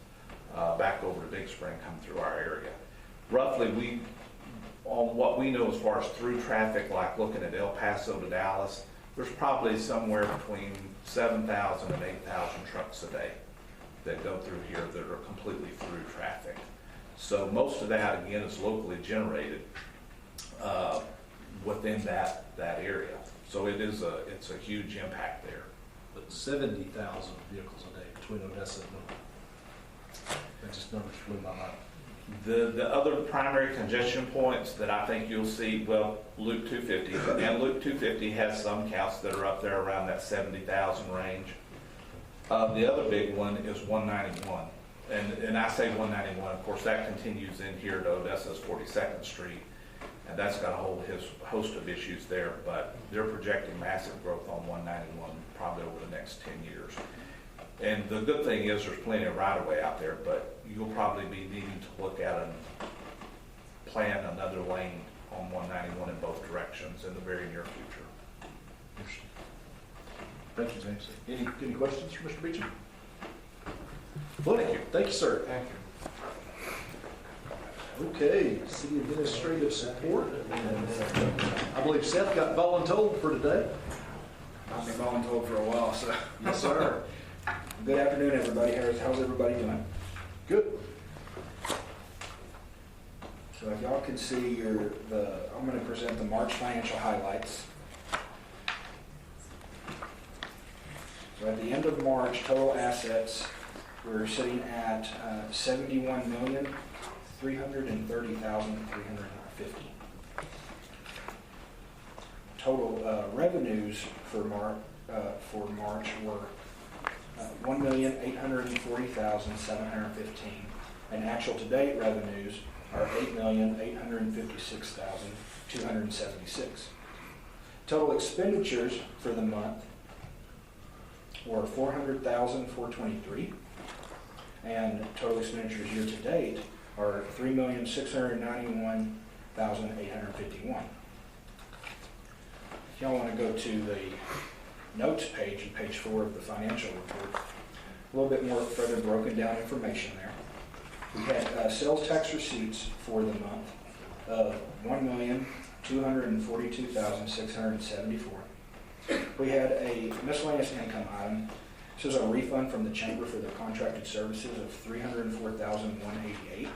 back over to Big Spring, coming through our area. Roughly, on what we know as far as through traffic, like looking at El Paso to Dallas, there's probably somewhere between 7,000 and 8,000 trucks a day that go through here that are completely through traffic. So most of that, again, is locally generated within that area. So it's a huge impact there. But 70,000 vehicles a day between Odessa and Midland. That just numbers flew my mind. The other primary congestion points that I think you'll see, well, Loop 250, and Loop 250 has some counts that are up there around that 70,000 range. The other big one is 191. And I say 191, of course, that continues in here to Odessa's 42nd Street, and that's got a whole host of issues there, but they're projecting massive growth on 191 probably over the next 10 years. And the good thing is there's plenty of right-of-way out there, but you'll probably be needing to look at and plan another lane on 191 in both directions in the very near future. Interesting. Thank you, James. Any questions for Mr. Beecham? Well, thank you, sir. Thank you. Okay, city administrative support. And I believe Seth got voluntold for today. I've been voluntold for a while, so. Yes, sir. Good afternoon, everybody. How's everybody doing? Good. So if y'all can see I'm going to present the March financial highlights. So at the end of March, total assets we're sitting at $71,330,350. Total revenues for March were $1,840,715, and actual to date revenues are $8,856,276. Total expenditures for the month were $400,423, and total expenditures year to date are $3,691,851. If y'all want to go to the notes page, page 4 of the financial report, a little bit more further broken down information there. We had sales tax receipts for the month of $1,242,674. We had a miscellaneous income item. This is a refund from the chamber for their contracted services of $304,188.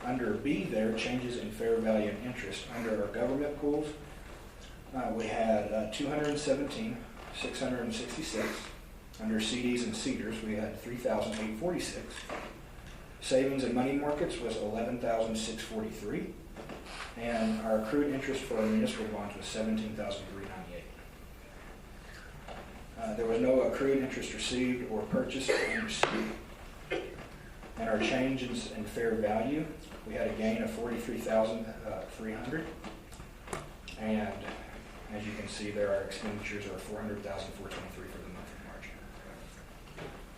Under B there, changes in fair value and interest. Under our government pools, we had 217,666. Under CDs and CDARS, we had 3,846. Savings and money markets was 11,643. And our accrued interest for our municipal bonds was 17,398. There was no accrued interest received or purchased under C. And our changes in fair value, we had a gain of 43,300. And as you can see there, our expenditures are 400,423 for the month of March.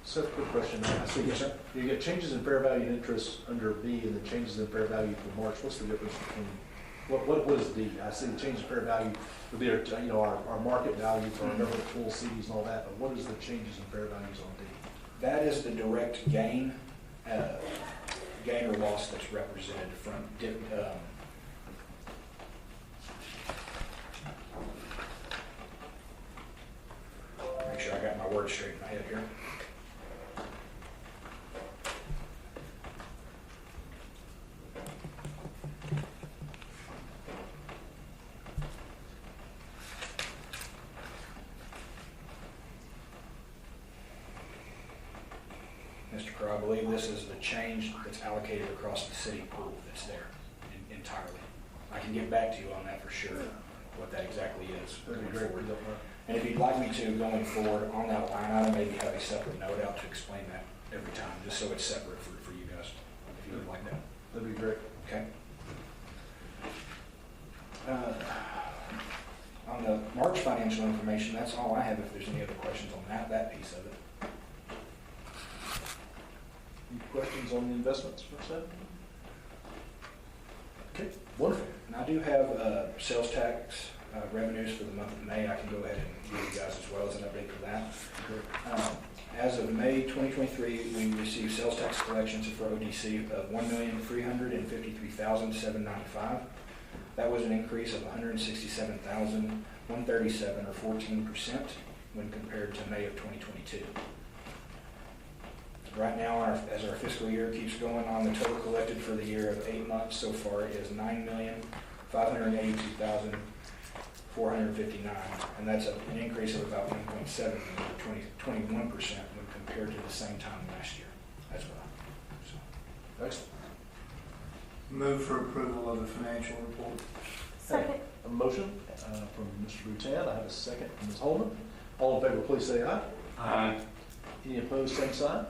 Seth, quick question. I see Yes, sir. you get changes in fair value and interest under B and the changes in fair value for March. What's the difference between, what is D? I see the change in fair value would be our market value for our government pool CDs and all that, but what is the changes in fair values on D? That is the direct gain or loss that's represented from make sure I got my words straight in my head here. Mr. Crowe, I believe this is the change that's allocated across the city pool that's there entirely. I can get back to you on that for sure, what that exactly is. That'd be great. And if you'd like me to, going forward on that line item, maybe have a separate note out to explain that every time, just so it's separate for you guys, if you would like that. That'd be great. Okay. On the March financial information, that's all I have. If there's any other questions on that piece of it. Any questions on the investments for Seth? Okay, wonderful. And I do have sales tax revenues for the month of May. I can go ahead and give you guys as well as an update for that. As of May 2023, we received sales tax collections for ODC of $1,353,795. That was an increase of $167,137 or 14% when compared to May of 2022. Right now, as our fiscal year keeps going on, the total collected for the year of 8 months so far is $9,582,459, and that's an increase of about 1.7 or 21% when compared to the same time last year as well. So. Excellent. Move for approval of the financial report. Second. A motion from Mr. Boutin. I have a second from Ms. Holman. All in favor, please say aye. Aye. Any opposed, same sign.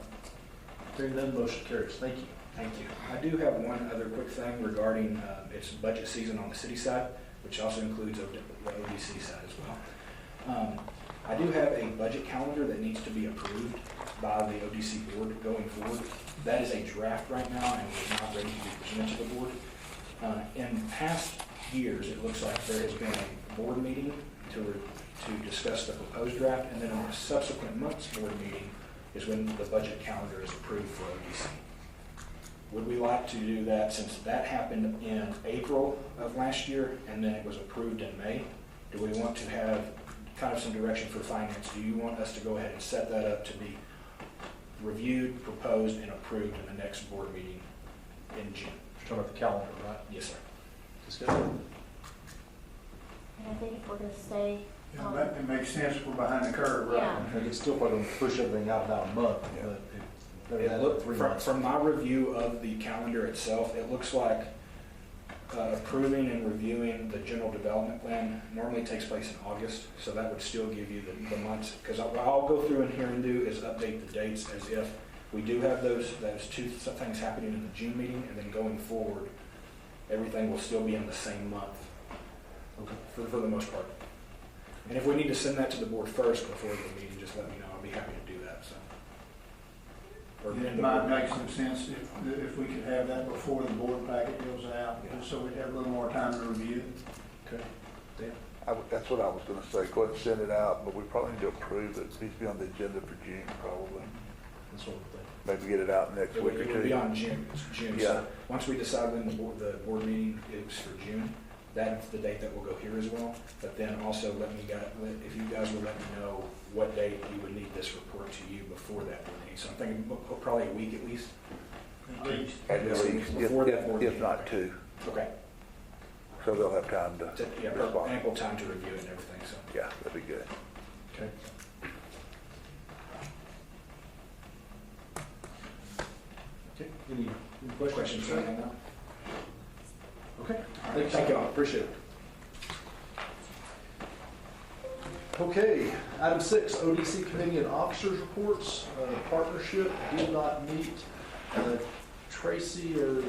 Hearing none, motion carries. Thank you. Thank you. I do have one other quick thing regarding it's budget season on the city side, which also includes the ODC side as well. I do have a budget calendar that needs to be approved by the ODC board going forward. That is a draft right now and is not ready to be presented to the board. In past years, it looks like there has been a board meeting to discuss the proposed draft, and then in a subsequent month's board meeting is when the budget calendar is approved for ODC. Would we like to do that since that happened in April of last year and then it was approved in May? Do we want to have kind of some direction for finance? Do you want us to go ahead and set that up to be reviewed, proposed, and approved in the next board meeting in June? You're talking about the calendar, right? Yes, sir. Discussion. And I think if we're gonna stay, It makes sense, we're behind the curve, right? Yeah. And it's still probably going to push everything out about a month, but It from my review of the calendar itself, it looks like approving and reviewing the general development plan normally takes place in August, so that would still give you the months. Because what I'll go through in here and do is update the dates as if we do have those two things happening in the June meeting, and then going forward, everything will still be in the same month. Okay. For the most part. And if we need to send that to the board first before the meeting, just let me know. I'll be happy to do that. So. or It might make some sense if we could have that before the board packet goes out, just so we'd have a little more time to review it. Okay. Dan? That's what I was gonna say, go ahead and send it out, but we probably need to approve it, it needs to be on the agenda for June, probably. That's what we think. Maybe get it out next week or It will be two. on June. Yeah. So once we decide when the board meeting is for June, that's the date that will go here as well. But then also if you guys will let me know what date you would need this report to you before that board meeting. So I'm thinking probably a week at least. At least. At least, Before that board if meeting. not two, Okay. so they'll have time to Yeah, respond. ample time to review it and everything, so. Yeah, that'd be good. Okay. Okay, any Questions sir? on that? Okay. Thank you all, appreciate it. Okay, item 6, ODC committee and officers reports. Partnership did not meet. Tracy, or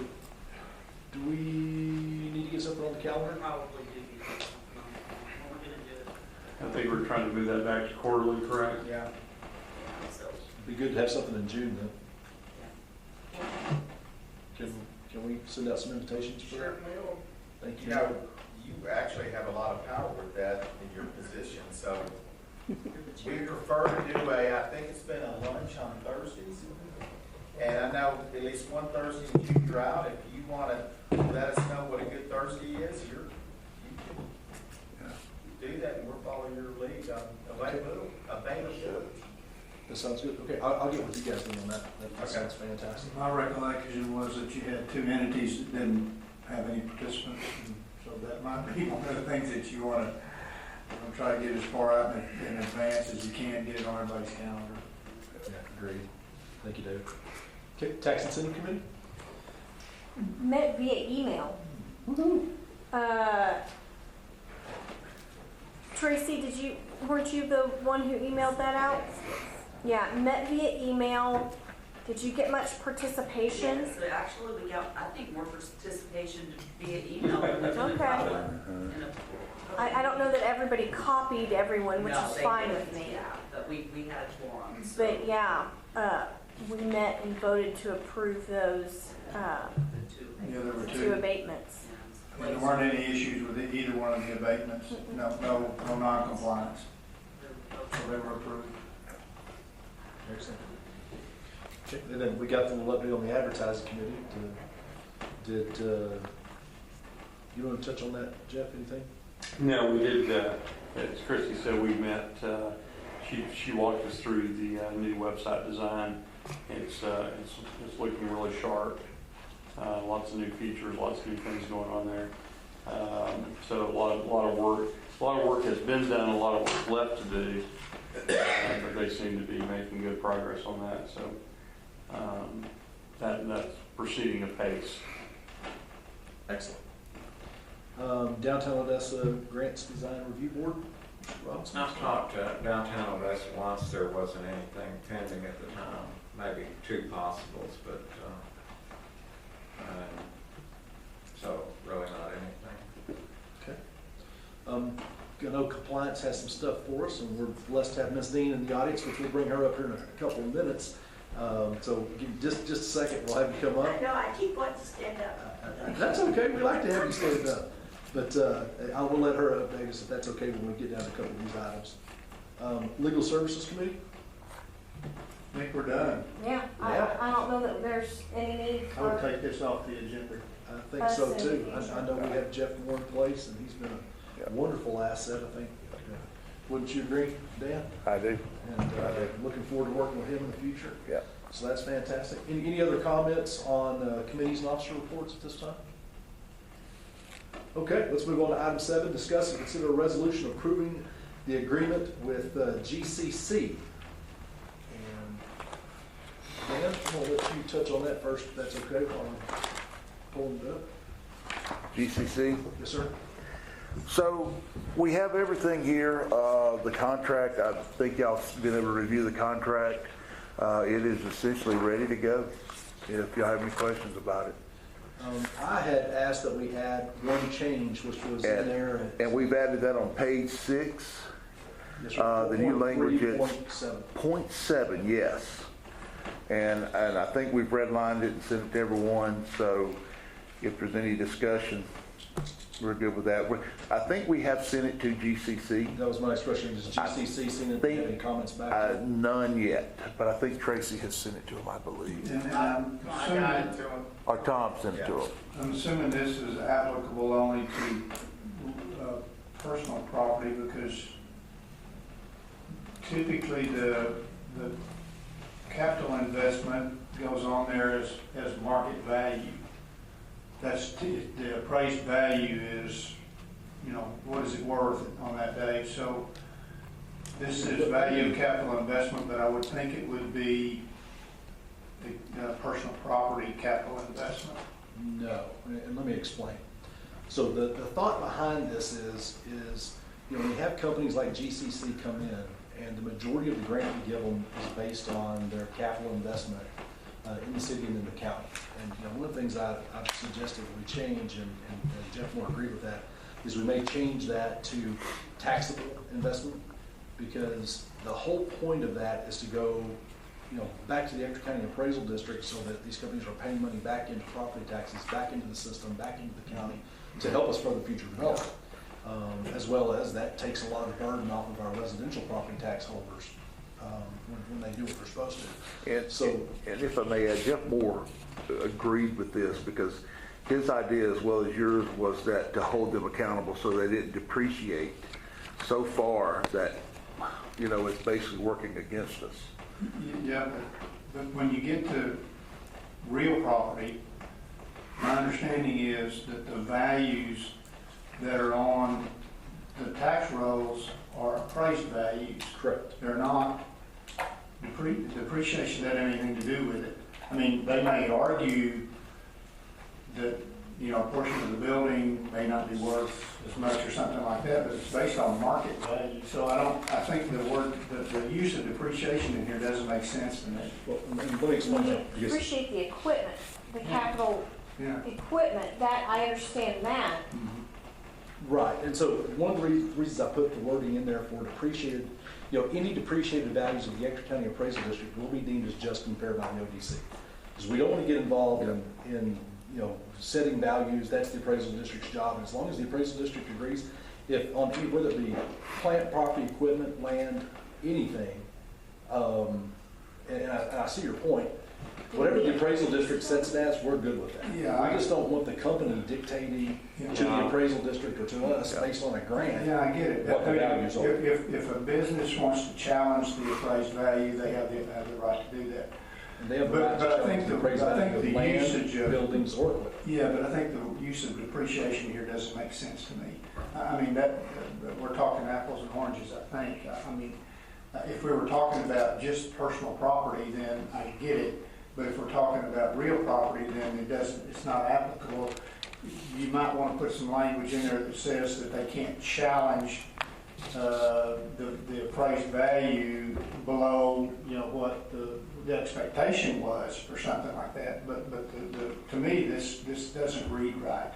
do we need to get something on the calendar? Probably do need something on that. We're gonna do it. I think we're trying to move that back to quarterly, correct? Yeah. So, Be good to have something in June then. yeah. Can we send out some invitations for that? will. Thank You you. know, you actually have a lot of power with that in your position, so we prefer to do I think it's been a lunch on Thursdays. And I know at least one Thursday in June you're out. If you want to let us know what a good Thursday is, you can do that and we'll follow your lead on availability. That sounds good. Okay, I'll get with you guys then on that. That Okay. sounds fantastic. My recollection was that you had 2 entities that didn't have any participants, and so that might be one of the things that you want to try to get as far out in advance as you can, get it on everybody's calendar. Yeah, agreed. Thank you, David. Okay, tax incentive committee? Met via email. Tracy, weren't you the one who emailed that out? Yeah, met via email. Did you get much participation? Yes, so actually, we got, I think, more participation via email than we did in Okay. public. I don't know that everybody copied everyone, which No, is they fine didn't, with me. Yeah, but we had a quorum, so. But yeah, we met and voted to approve those Yeah, there were 2 2. abatements. There weren't any issues with either one of the abatements. No non-compliance. So they were approved. Excellent. Okay, and then we got the little update on the advertising committee. Did you want to touch on that, Jeff, anything? No, we did, as Christy said, we met, she walked us through the new website design. It's looking really sharp. Lots of new features, lots of new things going on there. So a lot of work has been done, a lot of work left to do. But they seem to be making good progress on that, so that's proceeding apace. Excellent. Downtown Odessa Grants Design Review Board, Robinson? I've talked to Downtown Odessa once, there wasn't anything pending at the time, maybe 2 possibles, but, so really not anything. Okay. I know compliance has some stuff for us, and we're blessed to have Ms. Dean in the audience, which we'll bring her up here in a couple of minutes. So give me just a second, we'll have you come up. No, I keep wanting to stand up. That's okay, we like to have you stand up. But I will let her update us if that's okay when we get down to a couple of these items. Legal Services Committee? I think we're done. Yeah, I don't know that there's any need I would for, take this off the agenda. I think so too. I know we have Jeff Moore in place, and he's been a wonderful asset, I think. Wouldn't you agree, Dan? I do. And looking forward to working with him in the future. Yeah. So that's fantastic. Any other comments on committees and officer reports at this time? Okay, let's move on to item 7, discuss and consider a resolution approving the agreement with GCC. And Dan, I'm going to let you touch on that first, if that's okay, while I'm pulling it up. GCC? Yes, sir. So we have everything here, the contract, I think y'all been able to review the contract. It is essentially ready to go, if y'all have any questions about it. I had asked that we add one change, which was in there. And we've added that on page 6. Yes, sir. The new language is 0.7. 0.7, yes. And I think we've redlined it and sent it to everyone, so if there's any discussion, we're good with that. I think we have sent it to GCC. That was my next question. Does GCC seen it? Do you have any comments back? None yet, but I think Tracy has sent it to him, I believe. And I'm assuming, Or Tom sent it to him. I'm assuming this is applicable only to personal property, because typically the capital investment goes on there as market value. That's the appraised value is, what is it worth on that day? So this is value of capital investment, but I would think it would be the personal property capital investment. No, and let me explain. So the thought behind this is when you have companies like GCC come in, and the majority of the grant we give them is based on their capital investment in the city and in the county. And one of the things I've suggested we change, and Jeff will agree with that, is we may change that to taxable investment, because the whole point of that is to go back to the Ector County Appraisal District, so that these companies are paying money back into property taxes, back into the system, back into the county, to help us further future development. As well as that takes a lot of the burden off of our residential property tax holders when they do what they're supposed to. And if I may add, Jeff Moore agreed with this, because his idea, as well as yours, was that to hold them accountable so they didn't depreciate so far that, it's basically working against us. Yeah, but when you get to real property, my understanding is that the values that are on the tax rolls are appraised values. Correct. They're not, depreciation doesn't have anything to do with it. I mean, they may argue that, a portion of the building may not be worth as much or something like that, but it's based on market value. So I think the use of depreciation in here doesn't make sense to me. Well, let me explain that. You depreciate the equipment, the capital equipment, that, I understand that. Right, and so one of the reasons I put the wording in there for depreciated, any depreciated values of the Ector County Appraisal District will be deemed as just and fair by the ODC. Because we don't want to get involved in setting values. That's the appraisal district's job. And as long as the appraisal district agrees, if on whether it be plant, property, equipment, land, anything, and I see your point. Whatever the appraisal district sets it as, we're good with that. Yeah, we just don't want the company dictating to the appraisal district or to us based on a grant. Yeah, I get it. What the values are. If a business wants to challenge the appraised value, they have the right to do that. And they have the right to challenge the appraised value of land, buildings, or equipment. Yeah, but I think the use of depreciation here doesn't make sense to me. I mean, we're talking apples and oranges, I think. I mean, if we were talking about just personal property, then I get it. But if we're talking about real property, then it's not applicable. You might want to put some language in there that says that they can't challenge the appraised value below, what the expectation was or something like that. But to me, this doesn't read right.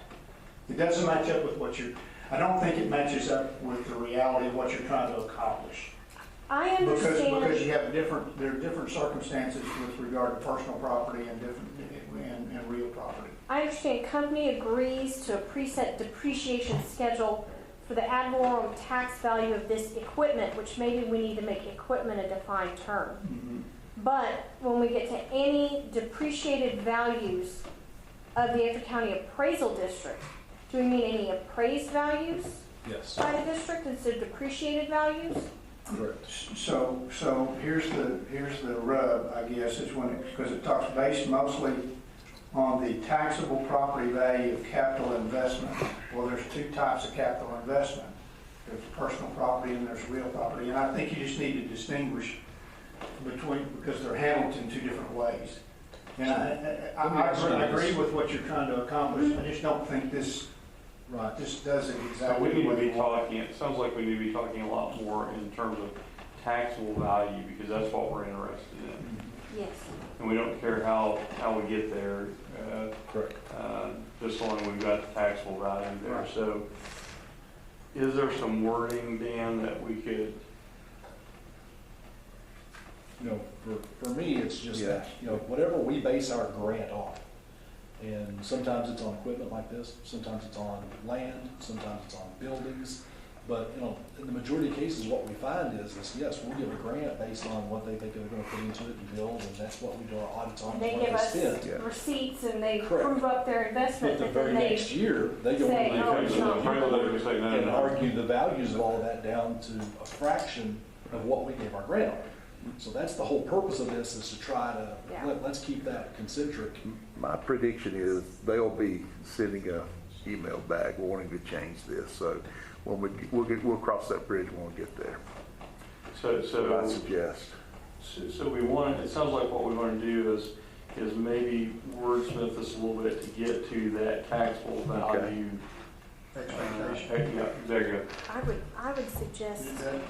It doesn't match up with I don't think it matches up with the reality of what you're trying to accomplish. I understand. Because you have there are different circumstances with regard to personal property and real property. I understand company agrees to a preset depreciation schedule for the ad valorem tax value of this equipment, which maybe we need to make equipment a defined term. Mm-hmm. But when we get to any depreciated values of the Ector County Appraisal District, do we mean any appraised values Yes. by the district instead of depreciated values? Correct. So here's the rub, I guess, is because it talks based mostly on the taxable property value of capital investment. Well, there's two types of capital investment. There's personal property and there's real property. And I think you just need to distinguish between, because they're handled in two different ways. And I agree with what you're trying to accomplish. I just don't think this does it exactly. So we need to be talking, it sounds like we need to be talking a lot more in terms of taxable value, because that's what we're interested in. Yes. And we don't care how we get there. Correct. Just so long we've got the taxable value there. Right. So is there some wording, Dan, that we could you know, for me, it's just that, you know, whatever we base our grant on. And sometimes it's on equipment like this, sometimes it's on land, sometimes it's on buildings. But, you know, in the majority of cases, what we find is yes, we'll give a grant based on what they think they're gonna put into it and build, and that's what we do our audits on, And they what give us spend. receipts and they Correct. prove up their investment, But the but very then they next year, they go say, in oh, it's not. and argue the values of all of that down to a fraction of what we gave our grant on. So that's the whole purpose of this, is to try to, Yeah. let's keep that concentric. My prediction is they'll be sending a email back wanting to change this. So when we'll cross that bridge when we get there. But I suggest. So we want, it sounds like what we want to do is maybe wordsmith this a little bit to get to that taxable value. Expectation. Yeah, there you go. I would suggest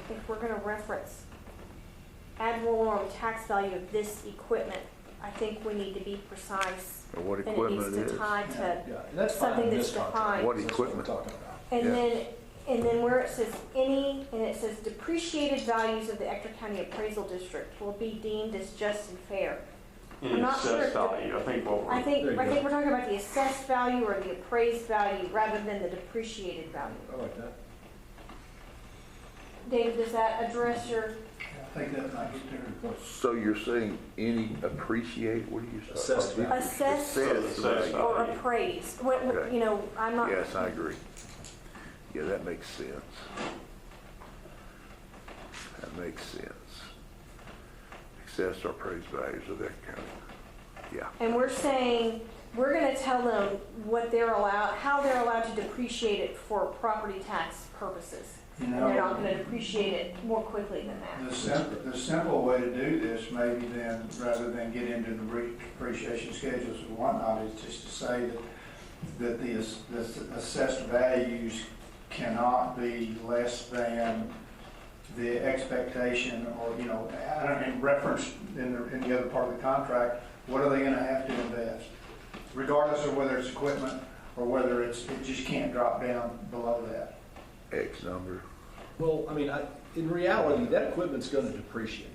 if we're gonna reference ad valorem tax value of this equipment, I think we need to be precise. Or what And it equipment needs it to is. tie to Yeah, and that's fine something in that's this contract. defined. What That's what we're equipment? talking about. And then where it says any, and it says depreciated values of the Ector County Appraisal District will be deemed as just and fair. I'm Any not sure assessed if the- value, I think what we're. I think There you go. we're talking about the assessed value or the appraised value rather than the depreciated value. I like that. David, does that address your, I think that makes sense. So you're saying any appreciate, what do you say? Assessed value. assessed Assessed or value. appraised? What, Okay. you know, I'm not. Yes, I agree. Yeah, that makes sense. That makes sense. Assessed or appraised values of that county. Yeah. And we're saying, we're gonna tell them what they're allowed, how they're allowed to depreciate it for property tax purposes. You And they're not know, gonna depreciate it more quickly than that. the simple way to do this, maybe then, rather than get into the depreciation schedules and whatnot, is just to say that the assessed values cannot be less than the expectation, or, you know, I don't know, in reference in the other part of the contract, what are they gonna have to invest? Regardless of whether it's equipment or whether it just can't drop down below that. X number. Well, I mean, in reality, that equipment's gonna depreciate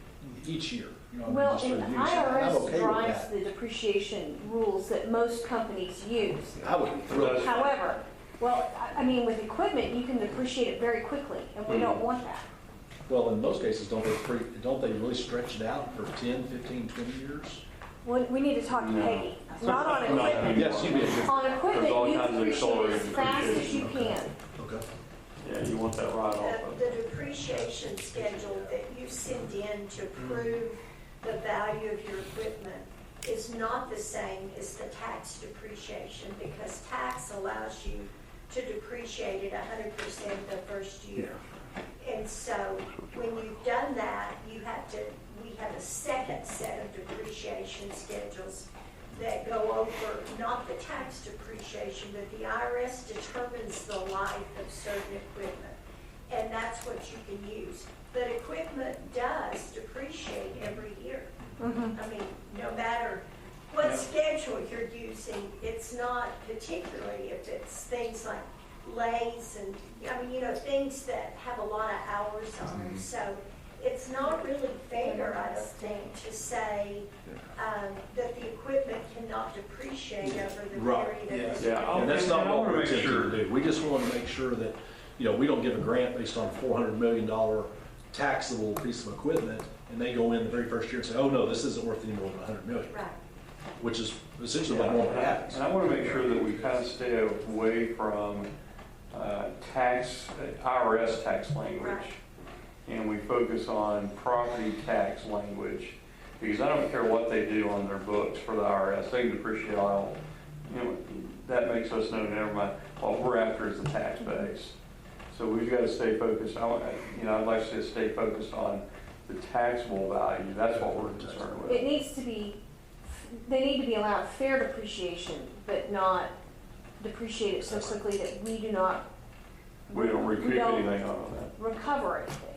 each year, you know, Well, just for and use. And I'm IRS okay with drives that. the depreciation rules that most companies use. I would be thrilled. However, well, I mean, with equipment, you can depreciate it very quickly, and we don't want that. Well, in most cases, don't they really stretch it out for 10, 15, 20 years? We need to talk to Peggy, not on equipment. Yes, you'd be a good. On There's all equipment, you kinds of depreciate as accelerated fast as you depreciation. can. Okay. Yeah, you want that right off of. The depreciation schedule that you send in to prove the value of your equipment is not the same as the tax depreciation, because tax allows you to depreciate it 100% the first year. And so when you've done that, we have a second set of depreciation schedules that go over not the tax depreciation, but the IRS determines the life of certain equipment. And that's what you can use. But equipment does depreciate every year. I mean, no matter what schedule you're using, it's not particularly if it's things like lathes and, I mean, you know, things that have a lot of hours on them. So it's not really fair, I don't think, to say that the equipment cannot depreciate over the Right. period of the Yeah. And that's not And I what wanna we're make attempting sure- to do. We just want to make sure that, you know, we don't give a grant based on a $400 million taxable piece of equipment, and they go in the very first year and say, oh, no, this isn't worth any more than $100 million, Right. which is essentially what normally happens. And I want to make sure that we kind of stay away from IRS tax language. Right. And we focus on property tax language, because I don't care what they do on their books for the IRS, they can depreciate all, you know, that makes us know, never mind, what we're after is the tax base. So we've got to stay focused, I'd like to stay focused on the taxable value, that's what we're concerned with. It needs to be, they need to be allowed fair depreciation, but not depreciate it so quickly that we do not. We don't recoup anything on that. Recover anything.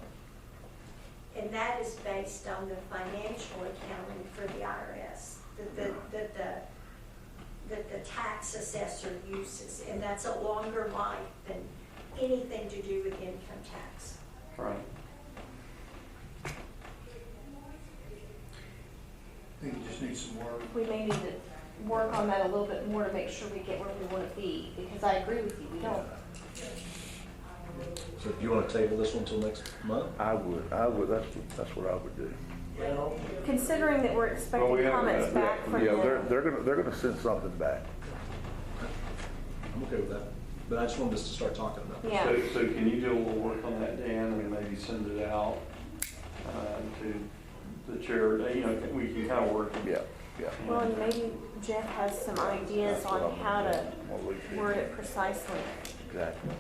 And that is based on the financial accounting for the IRS, that the tax assessor uses. And that's a longer life than anything to do with income tax. Right. think it just needs some work. We may need to work on that a little bit more to make sure we get where we want to be, because I agree with you, we don't. So do you want to table this one until next month? I would, that's what I would do. Considering that we're expecting comments back from Yeah, them. they're gonna send something back. I'm okay with that, but I just wanted us to start talking about it. Yeah. So can you do a little work on that, Dan, and maybe send it out to the chair? You know, we can kind of work. Yeah. Well, and maybe Jeff has some ideas on how to word it precisely. Exactly.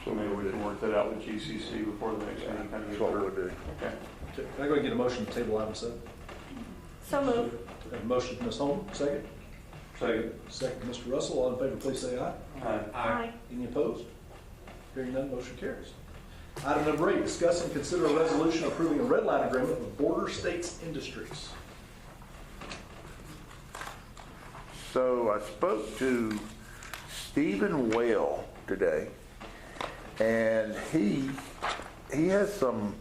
So maybe we can work that out with GCC before the next meeting. Kind of That's what we'll do. Okay. Can I go ahead and get a motion to table item 7? So move. Have a motion from Ms. Holman, second. Second. Second from Mr. Russell. All in favor, please say aye. Aye. Any opposed? Hearing none, motion carries. Item number 8, discuss and consider a resolution approving a red line agreement with Border States Industries. So I spoke to Stephen Whale today, and he has some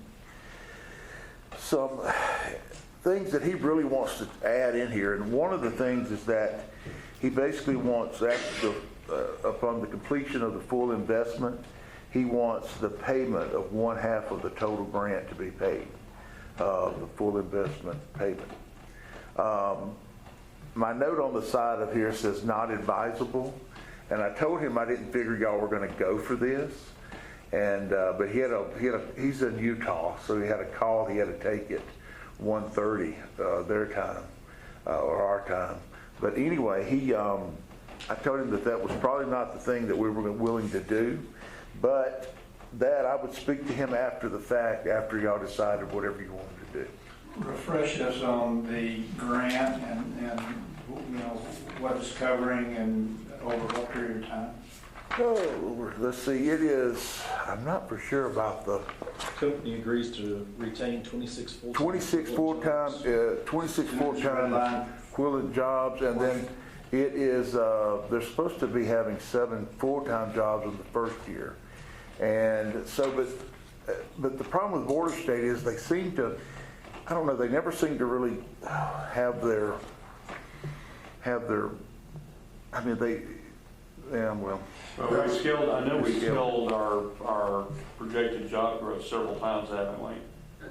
things that he really wants to add in here. And one of the things is that he basically wants, upon the completion of the full investment, he wants the payment of 1/2 of the total grant to be paid, the full investment payment. My note on the side of here says not advisable, and I told him I didn't figure y'all were going to go for this. And but he's in Utah, so he had a call he had to take at 1:30 their time or our time. But anyway, I told him that was probably not the thing that we were willing to do, but that I would speak to him after the fact, after y'all decided whatever you wanted to do. Refresh us on the grant and you know, what it's covering and over what period of time? Oh, let's see, it is, I'm not for sure about the Company agrees to retain 26 full-time equivalent jobs, and then it is, they're supposed to be having 7 full-time jobs in the first year. And so, but the problem with Border State is they seem to, I don't know, they never seem to really have their, I mean, well. Well, I know we scaled our projected job growth several times, haven't we?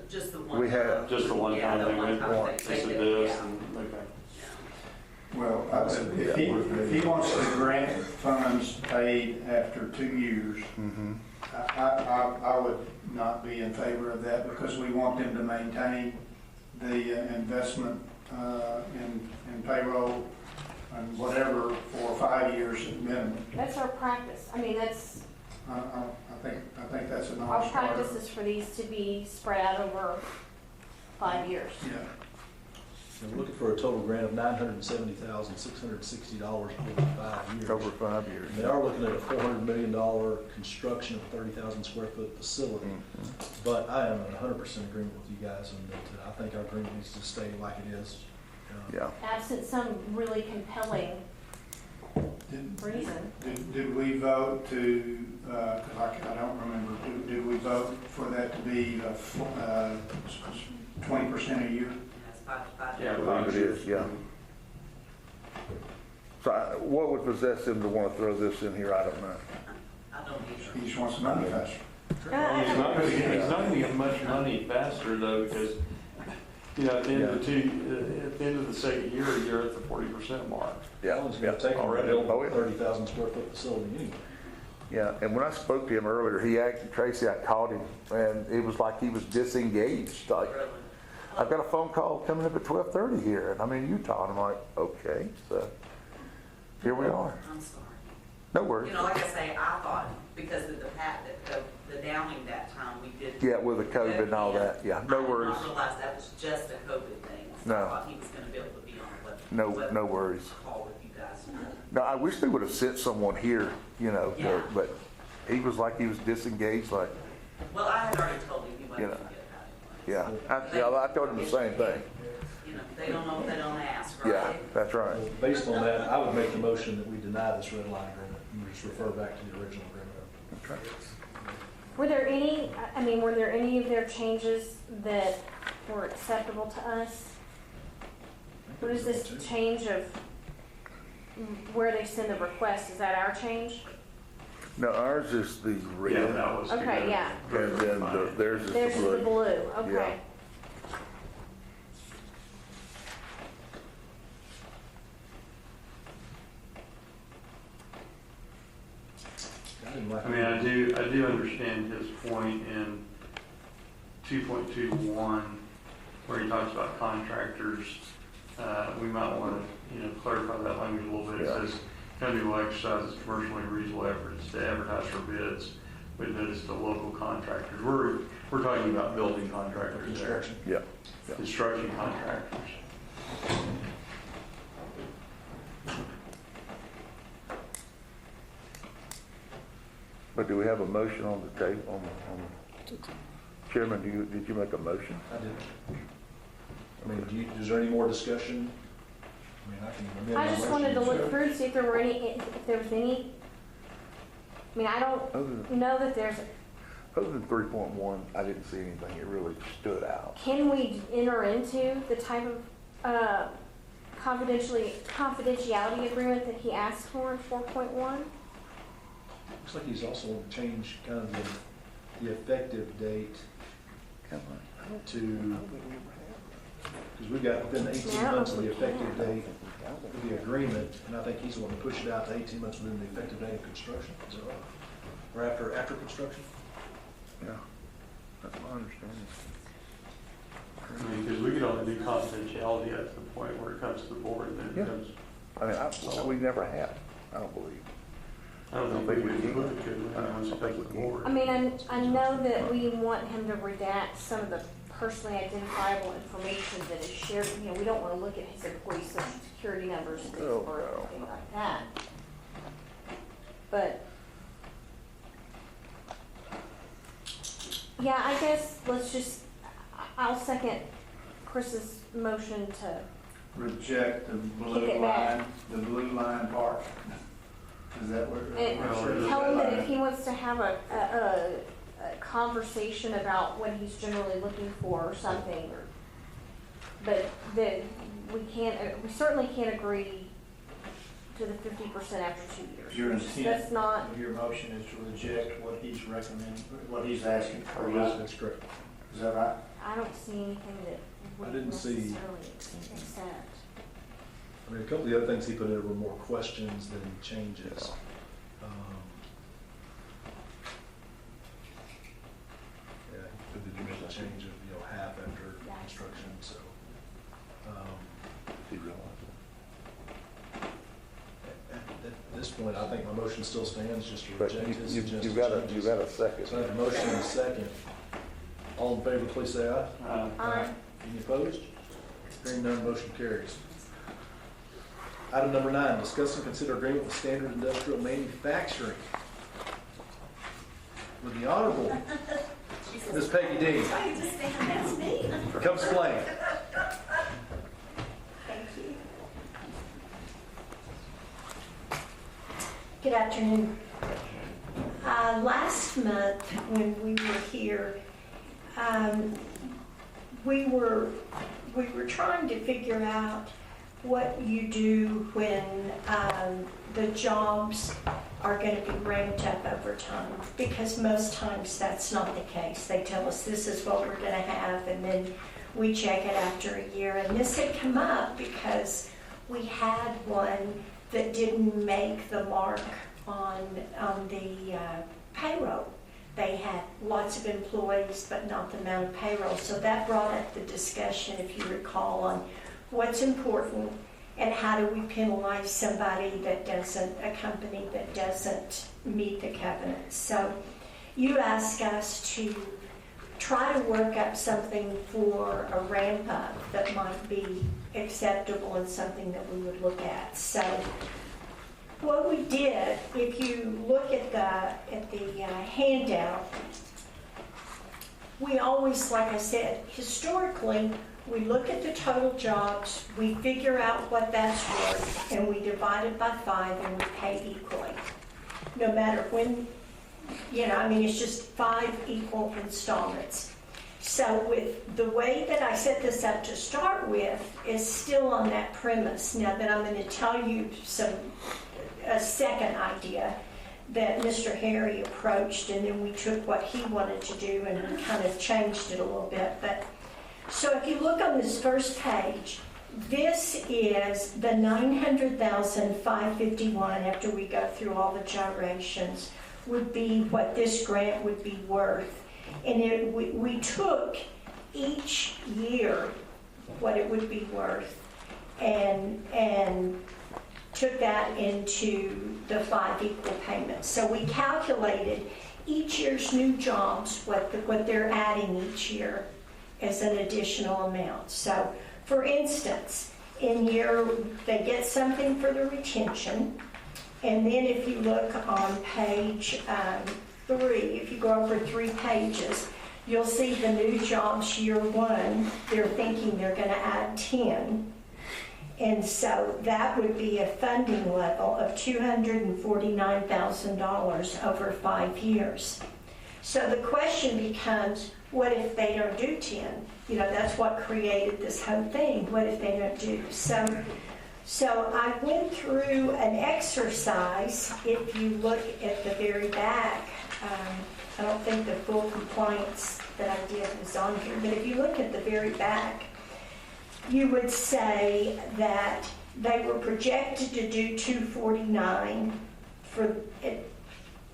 Just the one. We have. Just the one time they went, Just just did this, and, okay. Well, if he wants the grant funds paid after 2 years, I would not be in favor of that, because we want them to maintain the investment in payroll and whatever for 5 years at minimum. That's our practice. I mean, that's, I think that's a our non-starter. practice is for these to be spread out over 5 years. Yeah. We're looking for a total grant of $970,660 over 5 years. Over 5 years. And they are looking at a $400 million construction of a 30,000 square foot facility. But I am in 100% agreement with you guys on that. I think our agreement needs to stay like it is. Yeah. Absent some really compelling reason. Did we vote to, because I don't remember, did we vote for that to be 20% a year? Yeah, I believe it is, yeah. So what would possess him to want to throw this in here, I don't know. I don't either. He just wants the money faster. He's not going to get much money faster, though, because, you know, at the end of the second year, you're at the 40% mark. Yeah. It's going to take already a 30,000 square foot facility anyway. Yeah, and when I spoke to him earlier, Tracy, I called him, and it was like he was disengaged. Like, I've got a phone call coming up at 12:30 here, and I'm in Utah, and I'm like, okay, so here we are. I'm sorry. No worries. You know, like I say, I thought because of the downing that time we did. Yeah, with the COVID and all that, yeah, no worries. I did not realize that was just a COVID thing. So No. I thought he was going to be able to be on a No worries. call with you guys. No, I wish they would have sent someone here, you know, Yeah. but he was like he was disengaged, like, Well, I had already told him he wasn't You going know. to get that. yeah. I told him the same thing. You know, they don't know if they don't ask, Yeah, right? that's right. Well, based on that, I would make the motion that we deny this red line agreement and just refer back to the original agreement. Were there any of their changes that were acceptable to us? What is this change of where they send the request? Is that our change? No, ours is the Yeah, red, that was. Okay, yeah. and then theirs is There's the the blue. blue, okay. I didn't like I mean, I do understand his point in 2.21, where he talks about contractors. We might want to, clarify that language a little bit. It Yeah. says, county will exercise its commercially reasonable efforts to advertise for bids with notice to local contractors. We're talking about building contractors there. construction. Yeah. Construction contractors. But do we have a motion on the table, Chairman, did you make a motion? I did. I mean, is there any more discussion? I mean, I can amend my I just motion. wanted to look Sure. through to see if there were if there was any, I mean, I don't know that there's, Other than 3.1, I didn't see anything that really stood out. can we enter into the type of confidentiality agreement that he asked for in 4.1? Looks like he's also changed kind of the effective date to, because we've got within 18 months of the effective date of the agreement, and I think he's wanting to push it out to 18 months within the effective date of construction. Is that right? Or after construction? Yeah, that's my understanding. I mean, because we could only do confidentiality up to the point where it comes to the board, and then it Yeah. comes. I mean, we never have, I don't believe. I don't think we could, could we? Once it comes to the board. I mean, I know that we want him to redact some of the personally identifiable information that is shared. We don't want to look at his employee social security numbers, dates of birth, no. anything like that. But, yeah, I guess I'll second Chris's motion to, Reject the Kick it back. the blue line part. Is that what? and tell him that if he wants to have a conversation about what he's generally looking for or something, but that we certainly can't agree to the 50% after 2 years. Your intent, That's not, your motion is to reject what he's recommending, what he's asking for. Yes, that's correct. Is that right? I don't see anything that we I didn't see- necessarily accept. I mean, a couple of the other things he put in were more questions than changes. Yeah, he put the change of, half after construction, so. Did you realize At this point, I think my motion still stands, just to it? But reject his suggested you've got changes. a second. So I have a motion and a second. All in favor, please say aye. Aye. Any opposed? Hearing none, motion carries. Item number 9, discuss and consider agreement with Standard Industrial Manufacturing. With the Honorable Ms. Peggy Dean. I understand that's me. Come explain. Thank you. Good afternoon. Last month, when we were here, we were trying to figure out what you do when the jobs are going to be ramped up over time, because most times that's not the case. They tell us this is what we're going to have, and then we check it after a year. And this had come up because we had one that didn't make the mark on the payroll. They had lots of employees, but not the amount of payroll. So that brought up the discussion, if you recall, on what's important and how do we penalize somebody that doesn't, a company that doesn't meet the covenants. So you asked us to try to work up something for a ramp up that might be acceptable and something that we would look at. So what we did, if you look at the handout, we always, like I said, historically, we look at the total jobs, we figure out what that's worth, and we divide it by 5 and we pay equally. No matter when, it's just 5 equal installments. So with the way that I set this up to start with is still on that premise. Now that I'm going to tell you a second idea that Mr. Harry approached, and then we took what he wanted to do and kind of changed it a little bit. But so if you look on this first page, this is the $900,551 after we go through all the gyrations would be what this grant would be worth. And we took each year what it would be worth and took that into the 5 equal payments. So we calculated each year's new jobs, what they're adding each year as an additional amount. So for instance, in year, they get something for the retention. And then if you look on page 3, if you go over 3 pages, you'll see the new jobs year 1, they're thinking they're going to add 10. And so that would be a funding level of $249,000 over 5 years. So the question becomes, what if they don't do 10? You know, that's what created this whole thing. What if they don't do? So I went through an exercise. If you look at the very back, I don't think the full compliance that I did was on here, but if you look at the very back, you would say that they were projected to do 249 for it.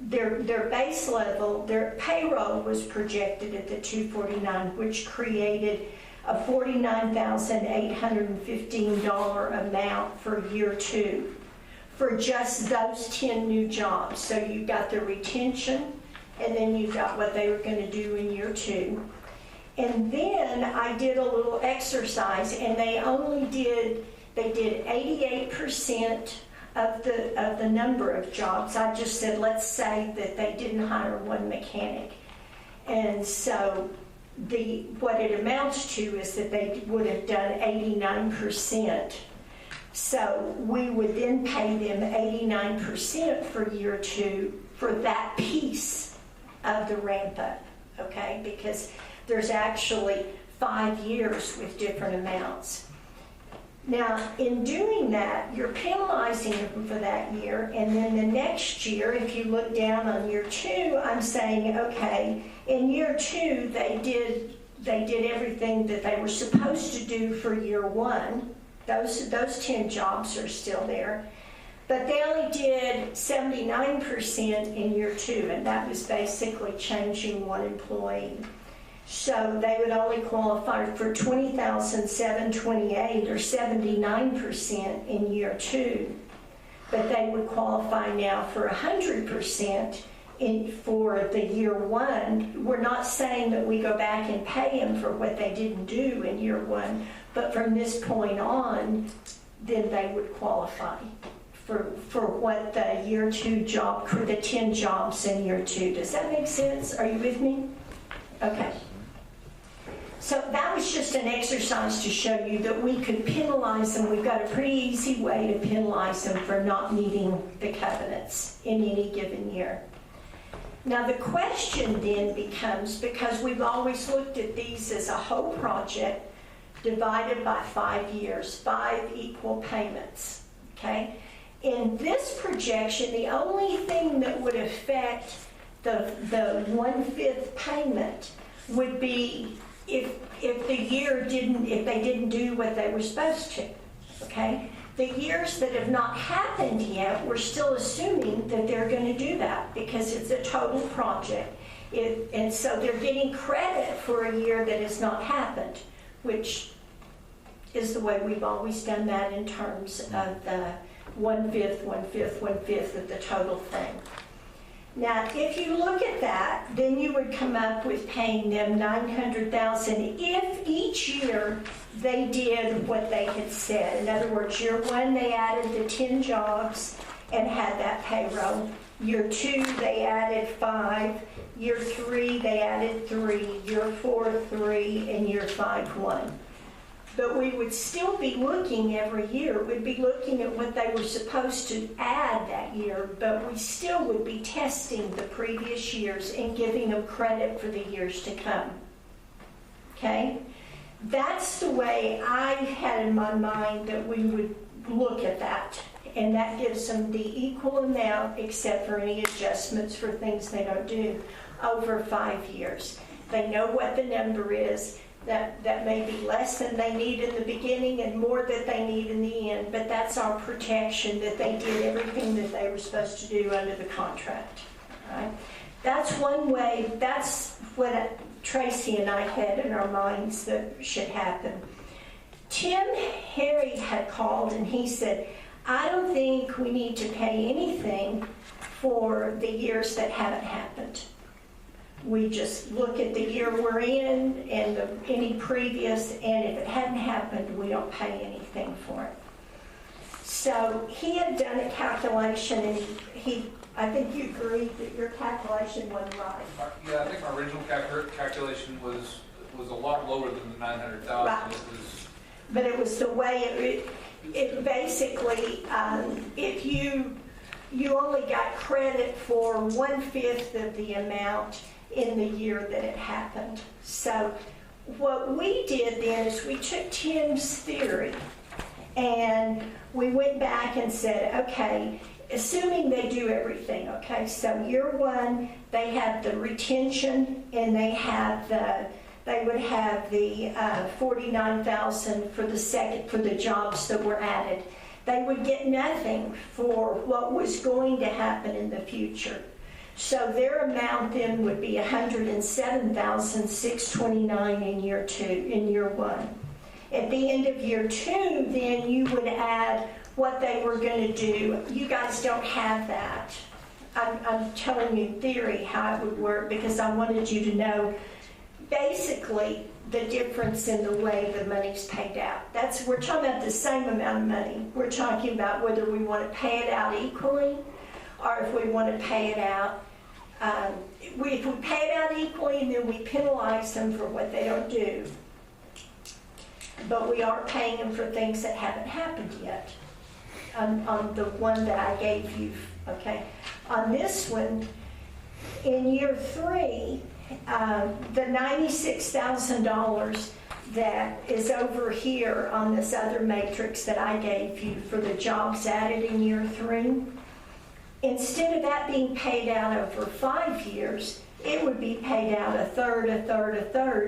Their base level, their payroll was projected at the 249, which created a $49,815 amount for year 2 for just those 10 new jobs. So you got the retention, and then you got what they were going to do in year 2. And then I did a little exercise, and they did 88% of the number of jobs. I just said, let's say that they didn't hire 1 mechanic. And so what it amounts to is that they would have done 89%. So we would then pay them 89% for year 2 for that piece of the ramp up, okay? Because there's actually 5 years with different amounts. Now, in doing that, you're penalizing them for that year, and then the next year, if you look down on year 2, I'm saying, okay, in year 2, they did everything that they were supposed to do for year 1. Those 10 jobs are still there. But they only did 79% in year 2, and that was basically changing 1 employee. So they would only qualify for $20,728 or 79% in year 2. But they would qualify now for 100% for the year 1. We're not saying that we go back and pay them for what they didn't do in year 1, but from this point on, then they would qualify for what the year 2 job, for the 10 jobs in year 2. Does that make sense? Are you with me? Okay. So that was just an exercise to show you that we could penalize them. We've got a pretty easy way to penalize them for not meeting the covenants in any given year. Now the question then becomes, because we've always looked at these as a whole project divided by 5 years, 5 equal payments, okay? In this projection, the only thing that would affect the 1/5 payment would be if they didn't do what they were supposed to, okay? The years that have not happened yet, we're still assuming that they're going to do that because it's a total project. And so they're getting credit for a year that has not happened, which is the way we've always done that in terms of the 1/5, 1/5, 1/5 of the total thing. Now, if you look at that, then you would come up with paying them $900,000 if each year they did what they had said. In other words, year 1 they added the 10 jobs and had that payroll. Year 2 they added 5. Year 3 they added 3. Year 4 3, and year 5 1. But we would still be looking every year. We'd be looking at what they were supposed to add that year, but we still would be testing the previous years and giving them credit for the years to come. okay? That's the way I had in my mind that we would look at that. And that gives them the equal amount except for any adjustments for things they don't do over 5 years. They know what the number is. That may be less than they need in the beginning and more that they need in the end, but that's our protection that they did everything that they were supposed to do under the contract. Right? That's one way, that's what Tracy and I had in our minds that should happen. Tim Harry had called and he said, I don't think we need to pay anything for the years that haven't happened. We just look at the year we're in and any previous, and if it hadn't happened, we don't pay anything for it. So he had done a calculation, and I think you agreed that your calculation wasn't right. Yeah, I think my original calculation was a lot lower than the 900,000. Right. But it was the way it basically, if you only got credit for 1/5 of the amount in the year that it happened. So what we did then is we took Tim's theory and we went back and said, okay, assuming they do everything, okay, so year one, they have the retention and they would have the 49,000 for the jobs that were added. They would get nothing for what was going to happen in the future. So their amount then would be $107,629 in year one. At the end of year two, then you would add what they were going to do. You guys don't have that. I'm telling you in theory how it would work because I wanted you to know basically the difference in the way the money's paid out. We're talking about the same amount of money. We're talking about whether we want to pay it out equally or if we want to pay it out. If we pay it out equally and then we penalize them for what they don't do, but we are paying them for things that haven't happened yet on the one that I gave you, okay? On this one, in year three, the $96,000 that is over here on this other matrix that I gave you for the jobs added in year three, instead of that being paid out over 5 years, it would be paid out a third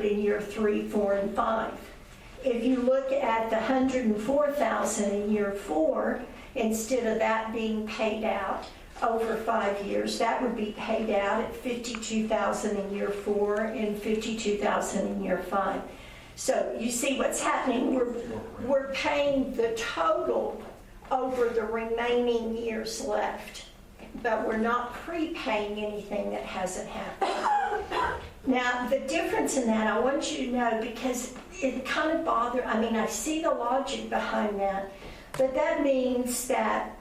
in year 3, 4, and 5. If you look at the $104,000 in year 4, instead of that being paid out over 5 years, that would be paid out at $52,000 in year 4 and $52,000 in year 5. So you see what's happening. We're paying the total over the remaining years left, but we're not prepaying anything that hasn't happened. Now, the difference in that, I want you to know, because it kind of bothers, I see the logic behind that, but that means that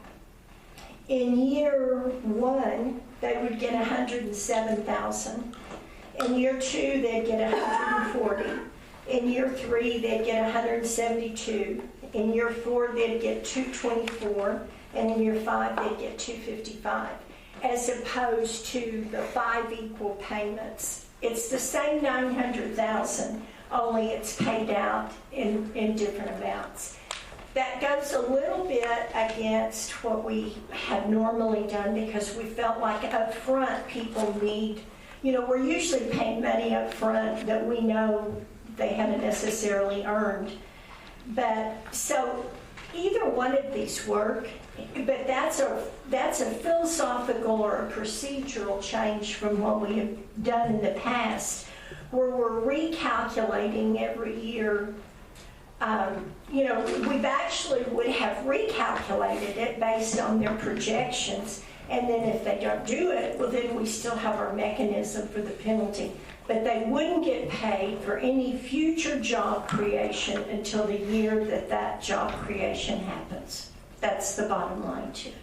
in year 1, they would get $107,000. In year 2, they'd get $140,000. In year 3, they'd get $172,000. In year 4, they'd get $224,000. And in year 5, they'd get $255,000, as opposed to the 5 equal payments. It's the same $900,000, only it's paid out in different amounts. That goes a little bit against what we have normally done because we felt like up front people need, we're usually paying money up front that we know they haven't necessarily earned. But so either one of these work, but that's a philosophical or a procedural change from what we have done in the past, where we're recalculating every year. We've actually would have recalculated it based on their projections, and then if they don't do it, well then we still have our mechanism for the penalty. But they wouldn't get paid for any future job creation until the year that job creation happens. That's the bottom line to it.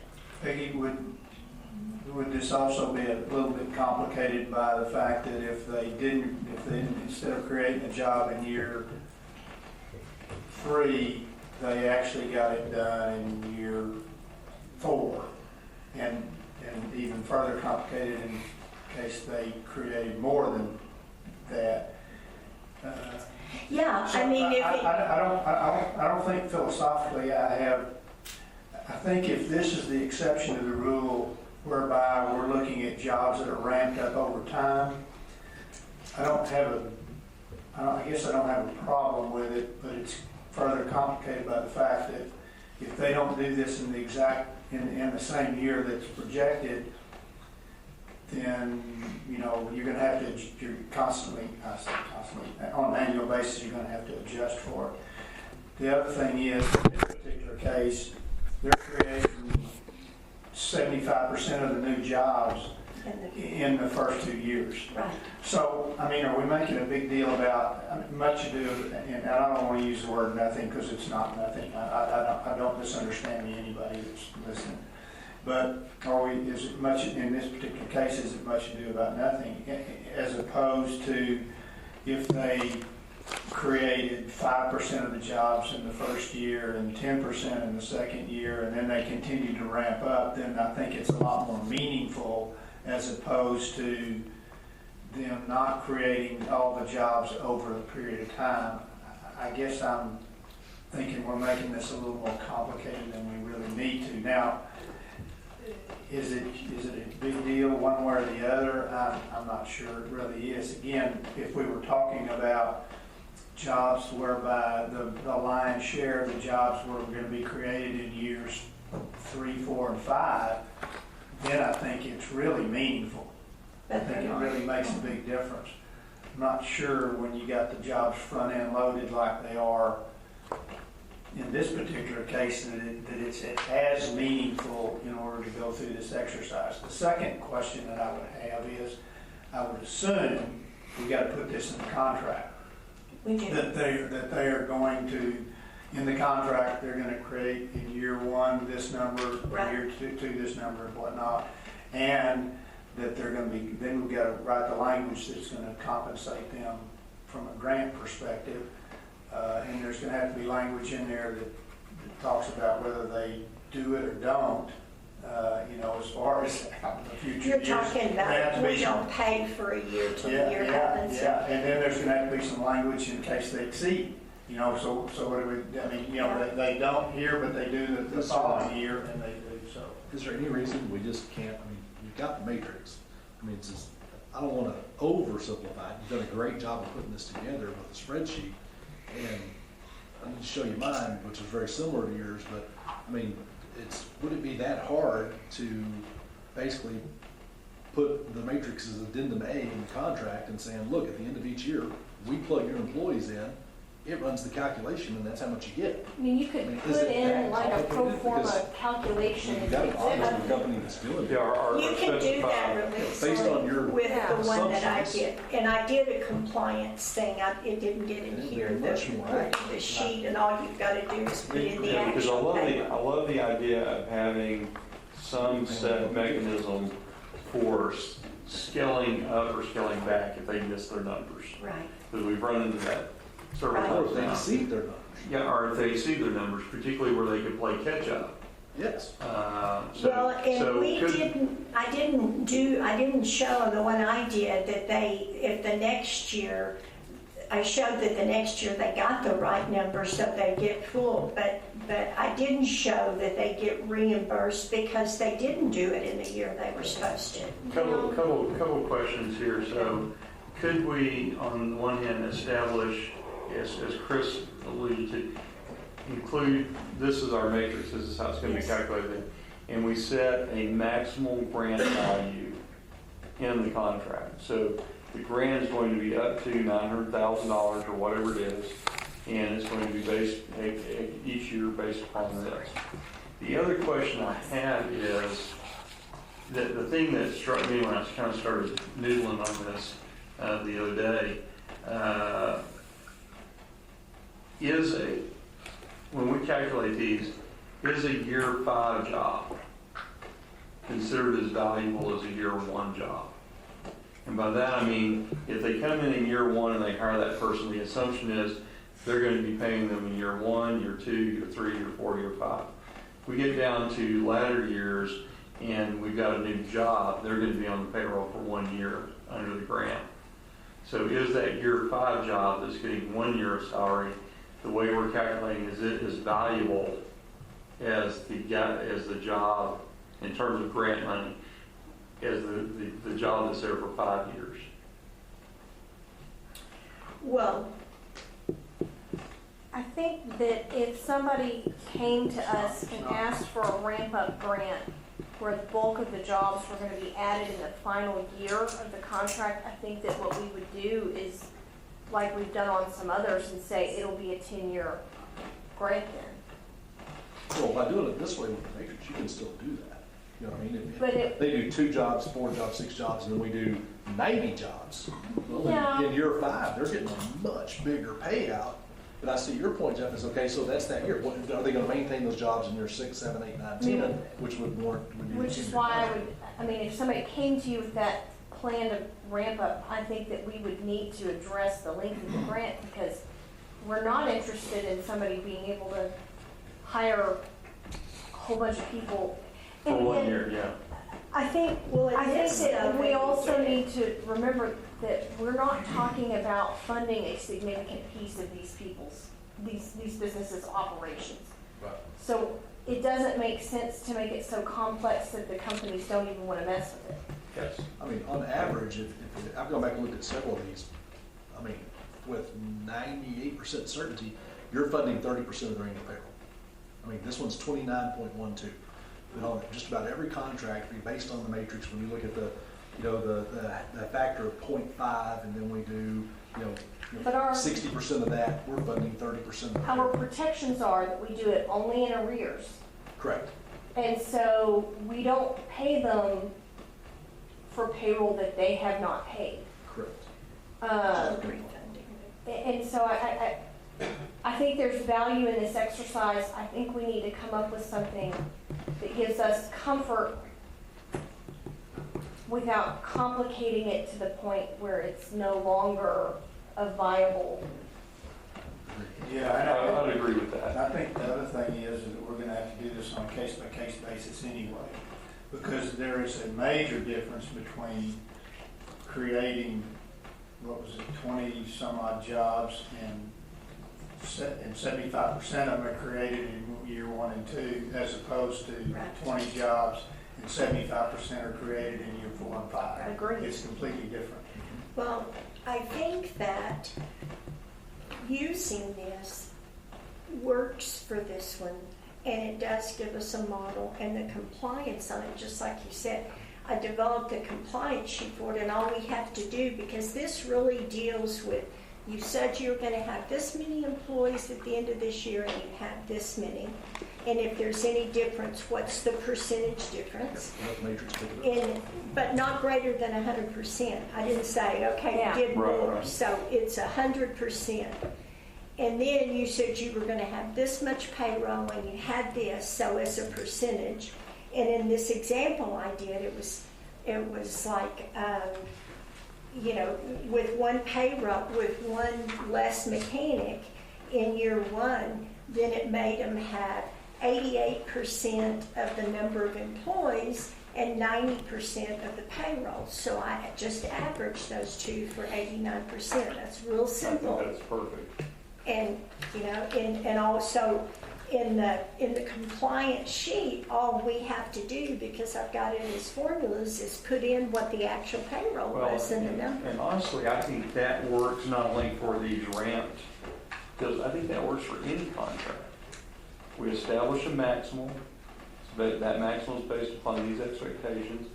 Peggy, would this also be a little bit complicated by the fact that if they instead of creating a job in year 3, they actually got it done in year 4, and even further complicated in case they created more than that. Yeah, So I mean, if it, I don't think philosophically I think if this is the exception to the rule whereby we're looking at jobs that are ramped up over time, I guess I don't have a problem with it, but it's further complicated by the fact that if they don't do this in the same year that's projected, then, you know, you're gonna have to, you're constantly, on an annual basis, you're gonna have to adjust for it. The other thing is, in this particular case, they're creating 75% of the new jobs in the first 2 years. right, So, I mean, are we making a big deal about, much ado, and I don't want to use the word nothing because it's not nothing. I don't misunderstand me, anybody that's listening. But is it much, in this particular case, is it much ado about nothing? As opposed to if they created 5% of the jobs in the first year and 10% in the second year, and then they continue to ramp up, then I think it's a lot more meaningful as opposed to them not creating all the jobs over a period of time. I guess I'm thinking we're making this a little more complicated than we really need to. Now, is it a big deal one way or the other? I'm not sure it really is. Again, if we were talking about jobs whereby the lion's share of the jobs were going to be created in years 3, 4, and 5, then I think it's really meaningful. I think it really makes a big difference. I'm not sure when you got the jobs front end loaded like they are in this particular case that it's as meaningful in order to go through this exercise. The second question that I would have is, I would assume we got to put this in the contract. we do. That they are going to, in the contract, they're going to create in year 1 this number, Right. year 2 this number and whatnot, and that they're going to be, then we've got to write the language that's going to compensate them from a grant perspective, and there's going to have to be language in there that talks about whether they do it or don't, you know, as far as out in the future You're years. talking There have about to be we some- don't pay for a year till the year yeah, happens. yeah, and then there's gonna have to be some language in case they exceed, you know, so what do we, I mean, you know, they don't here, but they do the following year, and they do, so. Is there any reason we just can't, I mean, you've got the matrix. I mean, it's just, I don't want to oversimplify it. You've done a great job of putting this together with a spreadsheet. And I need to show you mine, which is very similar to yours, but I mean, would it be that hard to basically put the matrix as addendum A in the contract and saying, look, at the end of each year, we plug your employees in, it runs the calculation, and that's how much you get. I mean, you could Is put it in that like a pro complicated? forma Because calculation. You've if got you an could. honest company that's doing it. Yeah, our You can do that specified, really Based on easily your with the one that I assumptions. did. And I did a compliance thing, it didn't get in And here, it'd be much more accurate. the sheet, and all you've got to do is put in the yeah, because I actual love paper. I love the idea of having some set mechanism for scaling up or scaling back if they miss their numbers. Right. Because we've run into that several Right. Or times if they now. exceed their numbers. Yeah, or if they exceed their numbers, particularly where they can play catch up. Yes. Well, and so we could- I didn't show the one I did that if the next year, I showed that the next year they got the right number so they get full, but I didn't show that they get reimbursed because they didn't do it in the year they were supposed to. Couple questions here. So could we, on the one hand, establish, as Chris alluded to, include, this is our matrix, this is how it's going to be calculated, and we set a maximal grant value in the contract. So the grant is going to be up to $900,000 or whatever it is, and it's going to be based each year based upon this. The other question I have is that the thing that struck me when I kind of started noodling on this the other day when we calculate these, is a year 5 job considered as valuable as a year 1 job? And by that I mean, if they come in year 1 and they hire that person, the assumption is they're going to be paying them in year 1, year 2, year 3, year 4, year 5. If we get down to latter years and we've got a new job, they're going to be on the payroll for 1 year under the grant. So is that year 5 job that's getting 1 year of salary, the way we're calculating is it as valuable as the job in terms of grant money as the job that's there for 5 years? Well, I think that if somebody came to us and asked for a ramp-up grant where the bulk of the jobs were going to be added in the final year of the contract, I think that what we would do is, like we've done on some others, and say it'll be a 10-year grant then. Well, by doing it this way with the matrix, you can still do that. You know what I mean? But If they do 2 jobs, 4 jobs, 6 jobs, and then we do 90 jobs. Well, Yeah. in year 5, they're getting a much bigger payout. But I see your point, Jeff, is okay, so that's that year. What, are they gonna maintain those jobs in year 6, 7, 8, 9, 10, which would warrant, would be. Which is why if somebody came to you with that plan to ramp up, I think that we would need to address the length of the grant, because we're not interested in somebody being able to hire a whole bunch of people. For 1 year, yeah. I think that we also need to remember that we're not talking about funding a significant piece of these businesses' operations. Right. So it doesn't make sense to make it so complex that the companies don't even want to mess with it. Yes. I mean, on average, if I've gone back and looked at several of these, I mean, with 98% certainty, you're funding 30% of their annual payroll. I mean, this one's 29.12. But on just about every contract, based on the matrix, when you look at the factor of 0.5, and then we do, But our 60% of that, we're funding 30% of our protections are that we do it only in arrears. Correct. And so we don't pay them for payroll that they have not paid. Correct. And so I think there's value in this exercise. I think we need to come up with something that gives us comfort without complicating it to the point where it's no longer a viable. Yeah, I'd agree with that. I think the other thing is that we're gonna have to do this on a case-by-case basis anyway, because there is a major difference between creating, 20-some-odd jobs, and 75% of them are created in year 1 and 2, as opposed to 20 jobs and 75% are created in year 4 and 5. I agree. It's completely different. well, I think that using this works for this one, and it does give us a model, and the compliance on it, just like you said, I developed a compliance sheet for it, and all we have to do, because this really deals with, you said you were going to have this many employees at the end of this year, and you have this many. And if there's any difference, what's the percentage difference? But not greater than 100%. I didn't say, okay, you did more. Right. So it's 100%. And then you said you were going to have this much payroll, and you had this, so as a percentage. And in this example I did, it was like, with one payroll, with one less mechanic in year 1, then it made them have 88% of the number of employees and 90% of the payroll. So I just averaged those two for 89%. That's real simple. I think that's perfect. And, and also in the compliance sheet, all we have to do, because I've got it as formulas, is put in what the actual payroll was and the number. And honestly, I think that works not only for these ramped, because I think that works for any contract. We establish a maximal, but that maximal is based upon these expectations.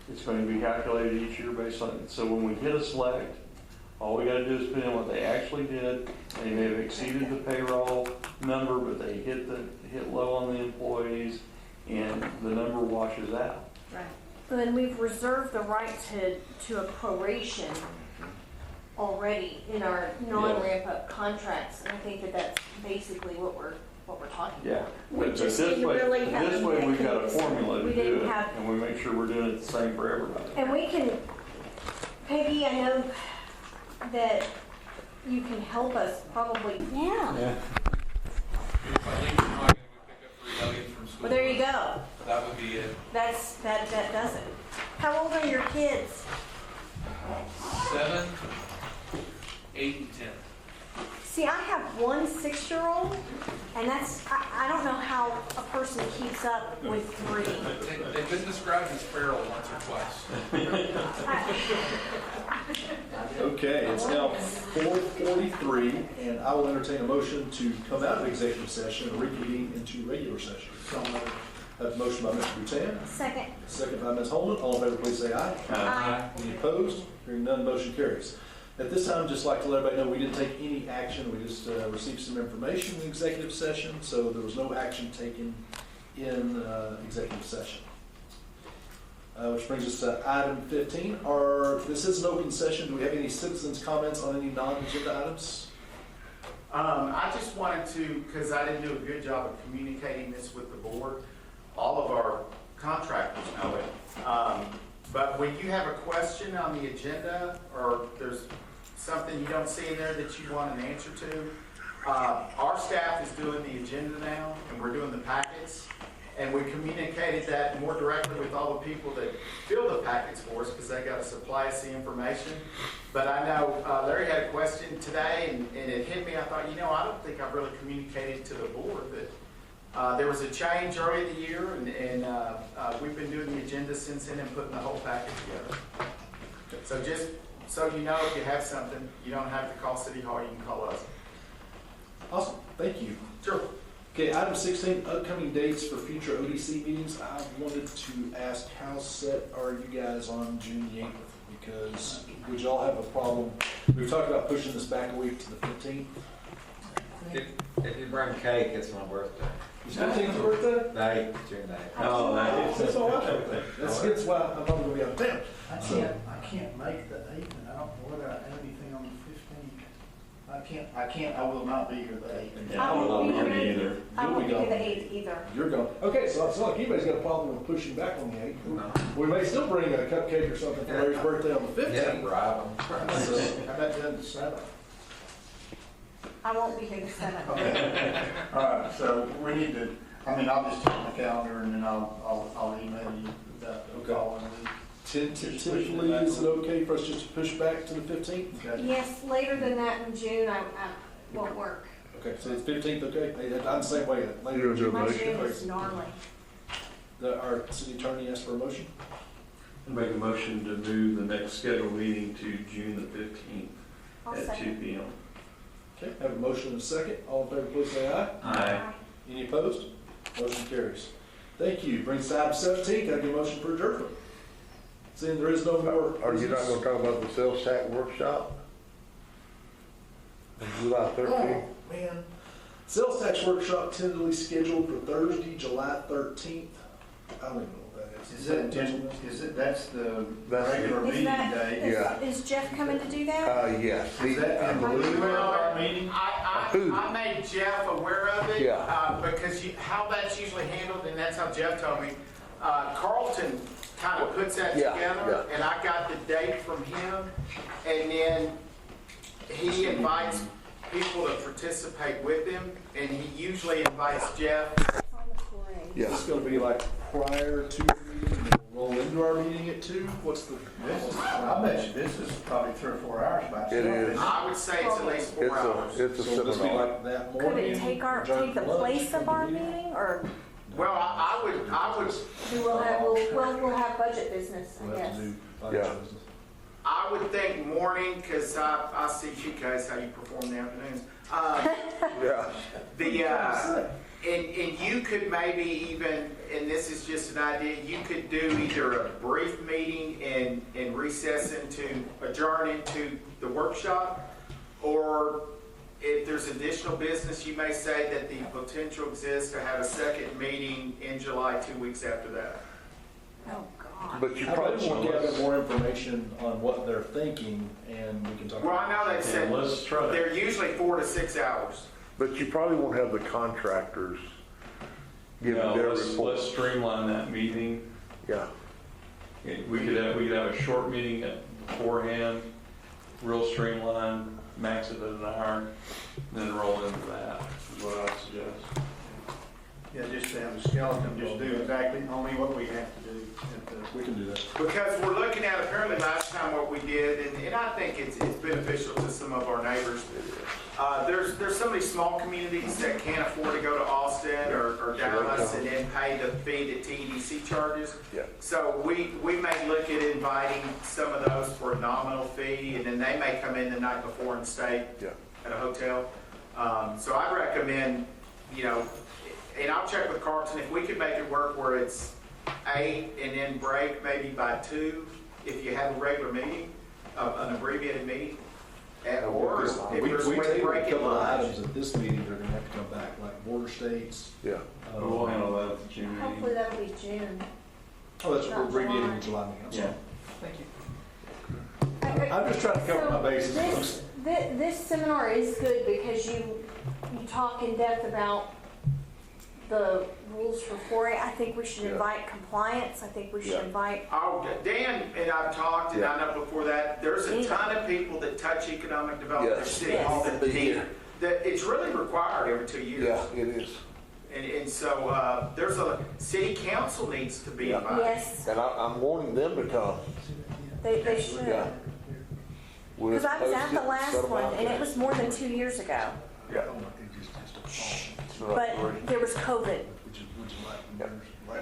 It's going to be calculated each year based on it. So when we hit a select, all we got to do is put in what they actually did. They may have exceeded the payroll number, but they hit low on the employees, and the number washes out. Right. Then we've reserved the right to a proration already in our non-ramp-up contracts, and I think that that's basically what we're talking about. Yeah. We But just this didn't way, really have this a way we've got a mechanism. formula We to do didn't it, have- and we make sure we're doing it the same for everybody. And we can, Peggy, I know that you can help us probably. Yeah. If I leave the noggin, we pick up 3 million from school. Well, there you go. That would be it. That does it. How old are your kids? 7, 8, and 10. See, I have one 6-year-old, and I don't know how a person keeps up with 3. They've been described as feral once or twice. Okay, it's now 4:43, and I will entertain a motion to come out of executive session and reconvene into regular session. I have a motion by Mr. Boutin, Second. second by Ms. Holman. All in favor, please say aye. Aye. Any opposed? Hearing none, motion carries. At this time, just like to let everybody know, we didn't take any action. We just received some information in executive session, so there was no action taken in executive session. Which brings us to item 15. This is an open session. Do we have any citizens' comments on any non-agenda items? I just wanted to, because I didn't do a good job of communicating this with the board, all of our contractors know it. But when you have a question on the agenda, or there's something you don't see in there that you want an answer to, our staff is doing the agenda now, and we're doing the packets. And we communicated that more directly with all the people that fill the packets for us, because they got to supply us the information. But I know Larry had a question today, and it hit me. I thought, I don't think I've really communicated to the board that there was a change early in the year, and we've been doing the agenda since then and putting the whole package together. So just so you know, if you have something, you don't have to call City Hall, you can call us. Awesome, thank you. Sure. Okay, item 16, upcoming dates for future ODC meetings. I wanted to ask, how set are you guys on June the 8th? Because would y'all have a problem? We were talking about pushing this back a week to the 15th. If you bring cake, it's my birthday. Is 15th your birthday? The 8th, June the 8th. Oh, that's all right. That's why I'm probably going to be out of town. I can't make the 8th, and I don't know whether I have anything on the 15th. I will not be here the 8th. I won't be here either. I won't be here the 8th either. You're gone. Okay, so it's not like anybody's got a problem with pushing back on the 8th. No. We may still bring a cupcake or something for Larry's birthday on the 15th. Yeah, bribe them. So, How about doing the 7th? I won't be here the 7th. All right, so we need to, I'll just check my calendar and then I'll email you about the following week. Tentatively, is it okay for us just to push back to the 15th? Okay. Yes, later than that in June, I won't work. Okay, so it's 15th, okay? I'm the same way. Later in June. My June is gnarly. Our city attorney asked for a motion. Make a motion to move the next scheduled meeting to June the 15th I'll at 2 second. p.m. Okay, have a motion and a second. All in favor, please say aye. Aye. Any opposed? Motion carries. Thank you. Brings us to item 17. Can I get a motion for adjournment? Seeing there is no more. Are you not business. gonna talk about the sales tax workshop? On July 13th? Oh, man. Sales tax workshop tentatively scheduled for Thursday, July 13th. I don't even know what that is. That's the That's regular Is meeting that, day? Yeah. is Jeff coming to do that? Yes. Is that in lieu of our meeting? I made Jeff aware of it. Yeah. Because how that's usually handled, and that's how Jeff told me. Carlton kind of puts that Yeah, together, and I got the date from him, and then he invites people to participate with him, and he usually invites Jeff. It's on the parade. Is this going to be like prior to the meeting, and roll into our meeting at 2? What's the? I bet you this is probably 3 or 4 hours by itself. It is. I would say it's at least 4 hours. It's a So will this be seminar. like that Could morning? it take adjourn the for lunch, place of our meeting? meeting, or Well, I would. we'll have budget business, I We'll have guess. to do Yeah. financial business. I would think morning, because I see you guys how you perform in the afternoons. Yeah. And you could maybe even, and this is just an idea, you could do either a brief meeting and adjourn into the workshop, or if there's additional business, you may say that the potential exists to have a second meeting in July, 2 weeks after that. Oh, God. But you How about probably we'll want gather more information on what they're thinking, and we can talk Well, about I know they said let's try that. they're usually 4 to 6 hours. But you probably won't have the contractors giving No, their let's report. streamline that meeting. Yeah. We could have a short meeting beforehand, real streamlined, max it at an hour, then roll into that, is what I would suggest. Yeah, just to have a skeleton, just do exactly only what we have to do. We can do that. Because we're looking at apparently last time what we did, and I think it's beneficial to some of our neighbors. There's so many small communities that can't afford to go to Austin or Dallas and then pay the fee that TEDC charges. Yeah. So we may look at inviting some of those for a nominal fee, and then they may come in the night before and stay at a hotel. So I recommend, and I'll check with Carlton, if we could make it work where it's 8 and then break maybe by 2, if you have a regular meeting, an abbreviated meeting. Or if We there's a way to tabled break a it couple of lunch. items at this meeting that are gonna have to come back, like border states. Yeah. We'll handle that at the June meeting. Hopefully that'll be June. Oh, that's what we're Not abbreviating July. in July meeting. I'm sorry. Thank you. I- I'm just trying to cover so my bases. This seminar is good because you talk in depth about the rules for 4A. I think we should invite compliance. I think we should invite. Oh, Dan and I've talked, and I know before that, there's a ton of people that touch economic development in City Hall that need, that it's really required every 2 years. Yeah, it is. And so there's a, city council needs to be invited. Yes, And I'm wanting them to come. they should. Yeah. We'll Because I was post at it, the last set 'em one, out and there. it was more than 2 years ago. Yeah. But there was COVID.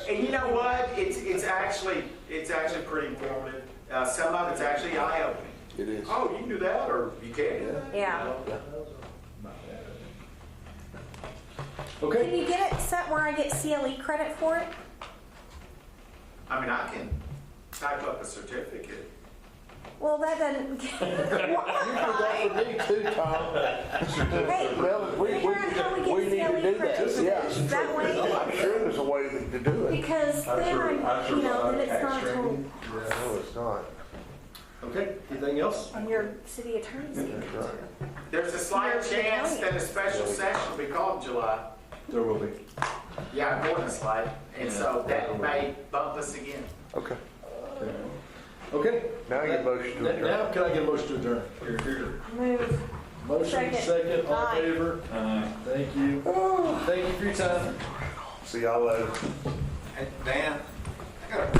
And you know what? It's actually pretty informative. Some of it's actually eye-opening. It is. Oh, you can do that, or you can't do that. Yeah. Okay. Can you get it set where I get CLE credit for it? I mean, I can type up a certificate. Well, that doesn't. That for me too, Tom. Hey, Well, figure out how we we get need to CLE do credit. that. Yeah. That way, I'm sure there's a way to do it. because then then it's not total No, it's not. Okay, anything else? on your city attorney's. That's right. There's a slight chance that a special session will be called in July. There will be. Yeah, more than slight. And so that may bump us again. Okay. Okay. Now your motion to adjourn. Now, can I get a motion to adjourn? Move. Motion second, all Aye. in favor? Thank you. Thank you for your time. See y'all later. Hey, Dan, I got a